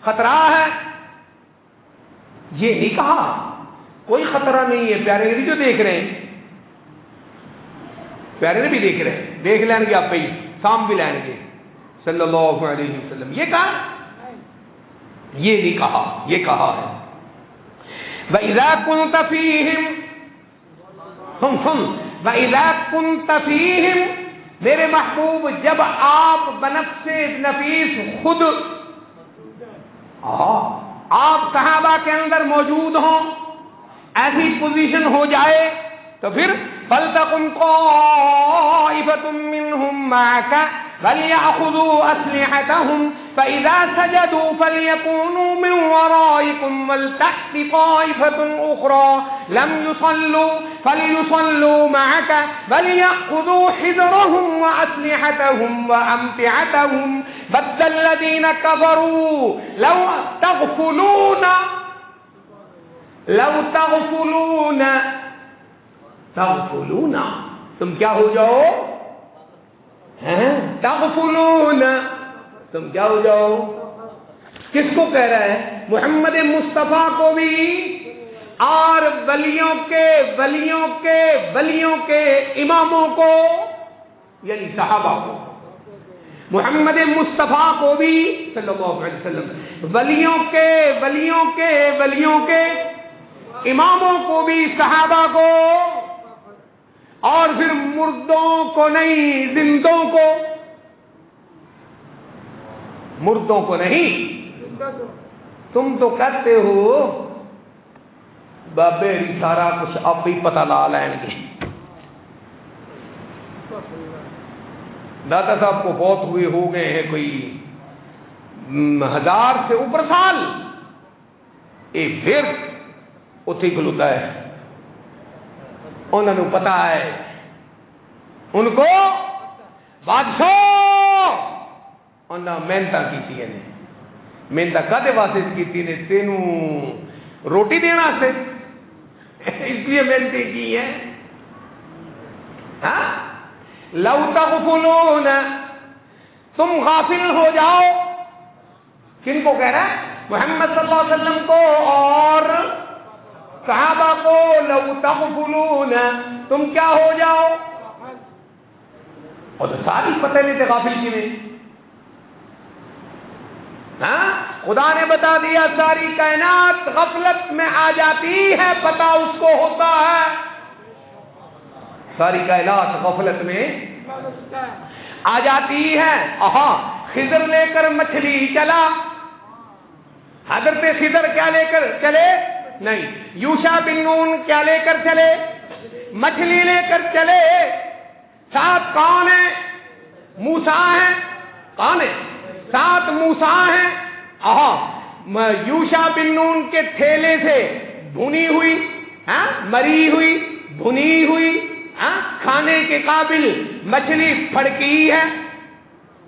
Speaker 1: خطرہ ہے، یہ نہیں کہا کوئی خطرہ نہیں ہے، پیارے نبی جو دیکھ رہے ہیں، پیارے نبی دیکھ رہے ہیں، دیکھ لیں گے آپ پہ ہی سام بھی لیں گے صلی اللہ علیہ وسلم، یہ کہا، یہ نہیں کہا، یہ کہا ہے وَإِذَا كُنْتَ فِيهِمْ، سن وَإِذَا كُنْتَ فِيهِمْ، میرے محبوب جب آپ بنفس نفیس خود، آپ صحابہ کے اندر موجود ہوں، ایسی پوزیشن ہو جائے تو پھر فَلْتَقُمْ طَائِفَةٌ مِّنْهُمْ مَعَكَ فَلْيَأْخُذُوا أَسْلِحَتَهُمْ فَإِذَا سَجَدُوا فَلْيَكُونُوا مِنْ وَرَائِكُمْ وَلْتَأْتِ طَائِفَةٌ أُخْرَى لَمْ يُصَلُّوا فَلْيُصَلُّوا مَعَكَ وَلْيَأْخُذُوا حِذْرَهُمْ وَأَسْلِحَتَهُمْ وَأَمْتِعَتَهُمْ وَدَّ الَّذِينَ كَفَرُوا لَوْ تغفلون، تم کیا ہو جاؤ، تغفلون، تم کیا ہو جاؤ، کس کو کہہ رہا ہے، محمد مصطفیٰ کو بھی اور ولیوں کے اماموں کو، یعنی صحابہ کو، محمد مصطفیٰ کو بھی صلی اللہ علیہ وسلم، ولیوں کے اماموں کو بھی، صحابہ کو، اور پھر مردوں کو نہیں، زندوں کو، مردوں کو نہیں، تم تو کہتے ہو بابے سارا کچھ اب بھی پتہ لا لیں گے، داتا صاحب کو بہت ہوئے ہو گئے ہیں کوئی 1000 سے اوپر سال، ایک پھر اتھی کھلوتا ہے، انہوں نے پتا ہے، ان کو بادشاہ انہوں نے محنت کی، محنت کدے واسطے کی نے، تینوں روٹی دینا سے، اس لیے محنتیں کی ہیں، لو تغفلون، تم غافل ہو جاؤ، کن کو کہہ رہا ہے، محمد صلی اللہ علیہ وسلم کو اور صحابہ کو، لو تغفلون، تم کیا ہو جاؤ، اور تو ساری پتہ نہیں تھے غافل کی میں، خدا نے بتا دیا ساری کائنات غفلت میں آ جاتی ہے، پتہ اس کو ہوتا ہے، ساری کائنات غفلت میں آ جاتی ہے، خضر لے کر مچھلی چلا، حضرت خضر کیا لے کر چلے، نہیں، یوشع بن نون کیا لے کر چلے، مچھلی لے کر چلے، ساتھ کون ہے، موسیٰ ہیں، کون ہے، ساتھ موسیٰ ہیں، یوشع بن نون کے تھیلے سے بھنی ہوئی، مری ہوئی، بھنی ہوئی، کھانے کے قابل مچھلی پھڑکی ہے،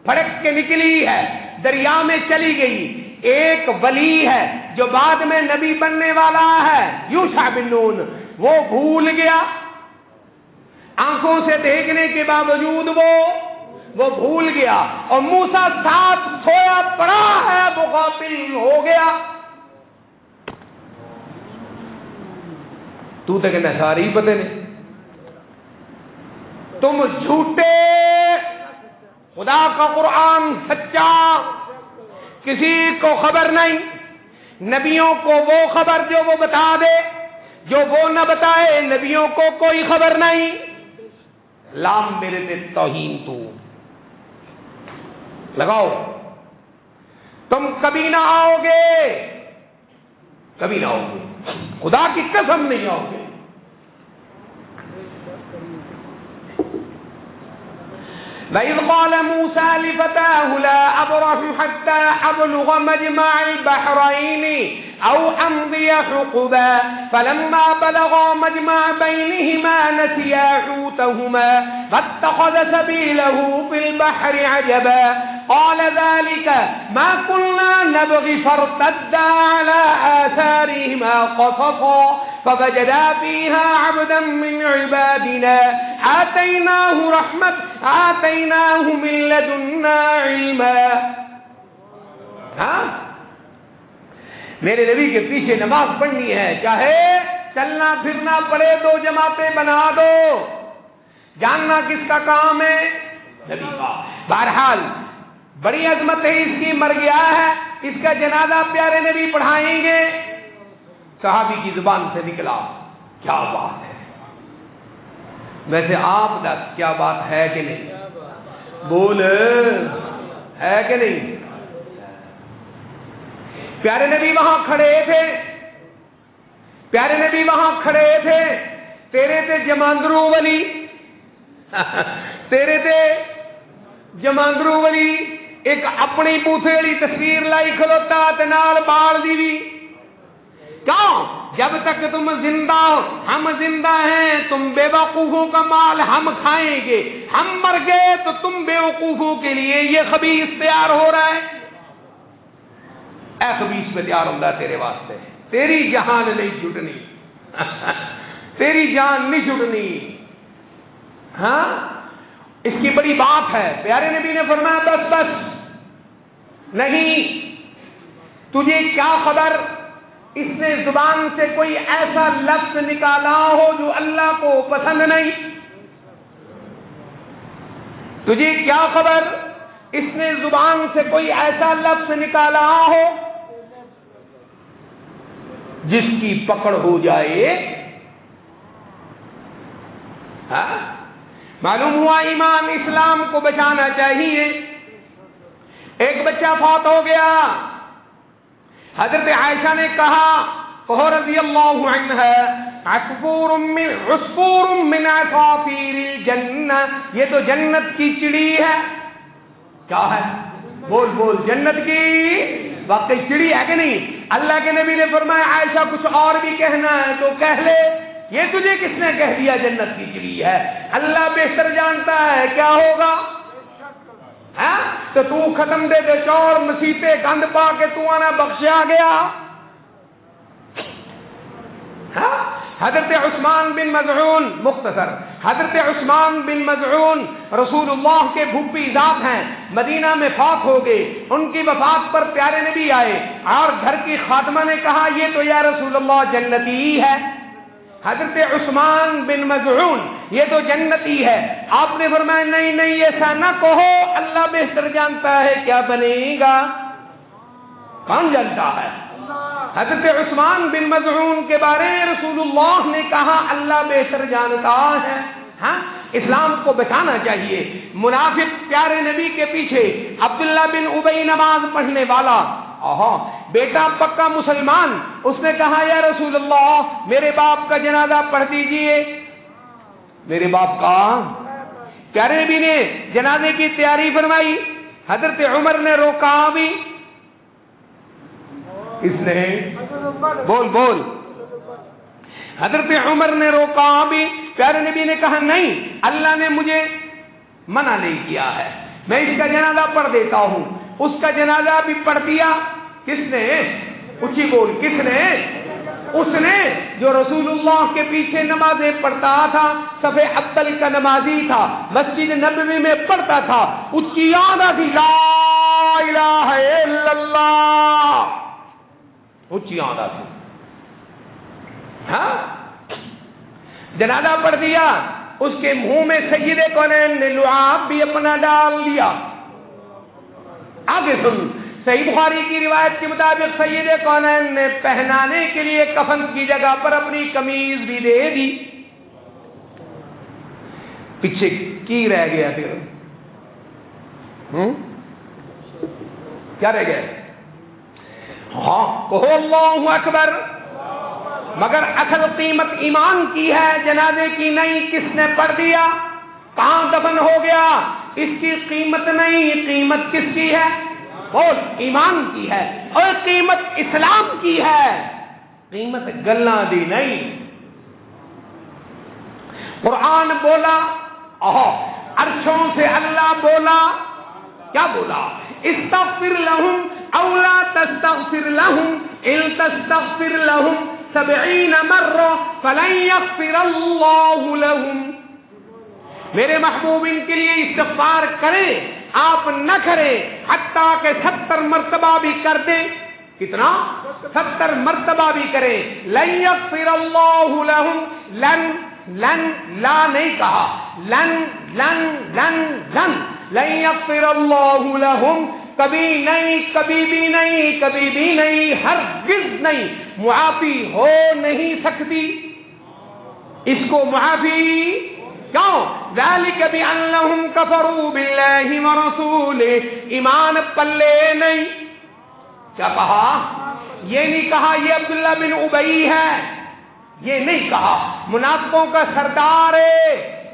Speaker 1: پھڑک کے نکلی ہے، دریا میں چلی گئی، ایک ولی ہے جو بعد میں نبی بننے والا ہے، یوشع بن نون، وہ بھول گیا، آنکھوں سے دیکھنے کے باوجود وہ بھول گیا، اور موسیٰ ساتھ سویا پڑا ہے، وہ غافل ہو گیا، تو تک کہنا ساری پتہ نہیں، تم جھوٹے، خدا کا قرآن سچا، کسی کو خبر نہیں، نبیوں کو وہ خبر جو وہ بتا دے، جو وہ نہ بتائے نبیوں کو کوئی خبر نہیں۔ لام میرے تے توہین تو لگاؤ، تم کبھی نہ آؤ گے، کبھی نہ آؤ گے، خدا کی قسم نہیں آؤ گے۔ وَإِذْ قَالَ مُوسَىٰ لِفَتَاهُ لَا أَبْرَحُ حَتَّىٰ أَبْلُغَ مَجْمَعَ الْبَحْرَيْنِ أَوْ أَمْضِيَ حُقُبًا فَلَمَّا بَلَغَا مَجْمَعَ بَيْنِهِمَا نَسِيَا حُوتَهُمَا فَاتَّخَذَ سَبِيلَهُ فِي الْبَحْرِ عَجَبًا قَالَ ذَٰلِكَ مَا كُنَّا نَبْغِ فَارْتَدَّا عَلَىٰ آثَارِهِمَا قَصَصًا فَوَجَدَا فِيهَا عَبْدًا مِّنْ عِبَادِنَا آتَيْنَاهُ مِن لَّدُنَّا عِلْمًا۔ ہاں، میرے نبی کے پیچھے نماز پڑھنی ہے، چاہے چلنا پھرنا پڑے، 2 جماعتیں بنا دو، جاننا کس کا کام ہے؟ نبی کا۔ بہرحال بڑی عظمت ہے اس کی، مر گیا ہے، اس کا جنازہ پیارے نبی پڑھائیں گے۔ صحابی کی زبان سے نکلا، کیا بات ہے؟ ویسے آپ دس کیا بات ہے کہ نہیں؟ بول، ہے کہ نہیں؟ پیارے نبی وہاں کھڑے تھے، پیارے نبی وہاں کھڑے تھے، تیرے تے جماندرو ولی تیرے تے جماندرو ولی ایک اپنی بوتھے والی تصویر لائی کھلوتا تے نال بال دی بھی، کیوں؟ جب تک تم زندہ ہو ہم زندہ ہیں، تم بے وقوفوں کا مال ہم کھائیں گے، ہم مر گئے تو تم بے وقوفوں کے لیے یہ خبیث تیار ہو رہا ہے۔ اے خبیث پہ تیار ہوتا ہے تیرے واسطے، تیری جان نہیں چھٹنی تیری جان نہیں چھٹنی۔ ہاں، اس کی بڑی بات ہے۔ پیارے نبی نے فرمایا بس بس نہیں، تجھے کیا خبر اس نے زبان سے کوئی ایسا لفظ نکالا ہو جو اللہ کو پسند نہیں؟ تجھے کیا خبر اس نے زبان سے کوئی ایسا لفظ نکالا ہو جس کی پکڑ ہو جائے؟ ہاں، معلوم ہوا ایمان اسلام کو بچانا چاہیے۔ ایک بچہ فوت ہو گیا، حضرت عائشہ نے کہا، کہو رضی اللہ عنہ، عصفور من عصافیر الجنہ، یہ تو جنت کی چڑی ہے۔ کیا ہے؟ بول بول، جنت کی واقعی چڑی ہے کہ نہیں؟ اللہ کے نبی نے فرمایا عائشہ کچھ اور بھی کہنا ہے تو کہہ لے، یہ تجھے کس نے کہہ دیا جنت کی چڑی ہے؟ اللہ بہتر جانتا ہے کیا ہوگا۔ تو ختم دے دے چور مسیحے گند پا کے تو آنا بخشا گیا۔ حضرت عثمان بن مظعون، مختصر، حضرت عثمان بن مظعون رسول اللہ کے پھوپھی ذات ہیں، مدینہ میں فوت ہو گئے۔ ان کی وفات پر پیارے نبی آئے اور گھر کی خادمہ نے کہا یہ تو یا رسول اللہ جنتی ہے۔ حضرت عثمان بن مظعون یہ تو جنتی ہے۔ آپ نے فرمایا نہیں نہیں ایسا نہ کہو، اللہ بہتر جانتا ہے کیا بنے گا۔ کون جانتا ہے؟ حضرت عثمان بن مظعون کے بارے میں رسول اللہ نے کہا اللہ بہتر جانتا ہے۔ ہاں، اسلام کو بچانا چاہیے۔ منافق پیارے نبی کے پیچھے، عبداللہ بن ابی نماز پڑھنے والا، بیٹا پکا مسلمان، اس نے کہا یا رسول اللہ میرے باپ کا جنازہ پڑھ دیجئے۔ میرے باپ کا؟ پیارے نبی نے جنازے کی تیاری فرمائی، حضرت عمر نے روکا بھی، اس نے بول بول، حضرت عمر نے روکا بھی، پیارے نبی نے کہا نہیں، اللہ نے مجھے منع نہیں کیا ہے، میں اس کا جنازہ پڑھ دیتا ہوں۔ اس کا جنازہ بھی پڑھ دیا۔ کس نے؟ اچھی بول، کس نے؟ اس نے جو رسول اللہ کے پیچھے نمازیں پڑھتا تھا، صف اول کا نمازی تھا، مسجد نبوی میں پڑھتا تھا، اچھی یاد آتی لا الہ الا اللہ، اچھی یاد آتی۔ ہاں، جنازہ پڑھ دیا، اس کے منہ میں سید کونین نے لعاب بھی اپنا ڈال دیا۔ آگے سن، صحیح بخاری کی روایت کے مطابق سید کونین نے پہنانے کے لیے کفن کی جگہ پر اپنی قمیض بھی دے دی. پیچھے کی رہ گیا پھر؟ کیا رہ گیا؟ ہاں کہو اللہ اکبر. مگر اصل قیمت ایمان کی ہے، جنازے کی نہیں. کس نے پڑھ دیا؟ کہاں دفن ہو گیا؟ اس کی قیمت نہیں. قیمت کس کی ہے؟ بول. ایمان کی ہے. اور قیمت اسلام کی ہے. قیمت گلاں دی نہیں. قرآن بولا، عرشوں سے اللہ بولا. کیا بولا؟ استغفر لهم او لا تستغفر لهم ان تستغفر لهم 70 مرة فلن يغفر الله لهم. میرے محبوب ان کے لیے استغفار کریں، آپ نہ کریں حتیٰ کہ 70 مرتبہ بھی کر دیں. کتنا؟ 70 مرتبہ بھی کریں. لن يغفر الله لهم. لن لن لا نہیں کہا، لن لن لن لن لن يغفر الله لهم. کبھی نہیں، کبھی بھی نہیں، کبھی بھی نہیں، ہرگز نہیں. معافی ہو نہیں سکتی. اس کو معافی کیوں؟ ذالک بأنہم کفروا باللہ ورسولہ. ایمان پلے نہیں. کیا کہا؟ یہ نہیں کہا یہ عبداللہ بن ابی ہے، یہ نہیں کہا منافقوں کا سردار ہے،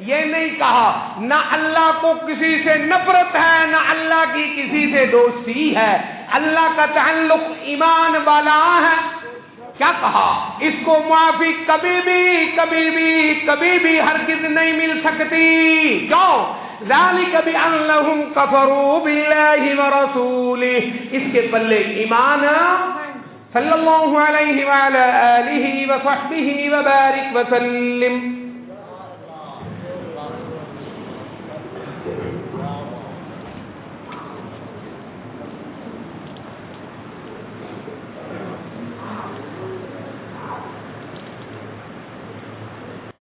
Speaker 1: یہ نہیں کہا. نہ اللہ کو کسی سے نفرت ہے، نہ اللہ کی کسی سے دوستی ہے. اللہ کا تعلق ایمان والا ہے. کیا کہا؟ اس کو معافی کبھی بھی کبھی بھی کبھی بھی ہرگز نہیں مل سکتی. کیوں؟ ذالک بأنہم کفروا باللہ ورسولہ. اس کے پلے ایمان صلی اللہ علیہ وعلی آلہ وصحبہ وبارک وسلم.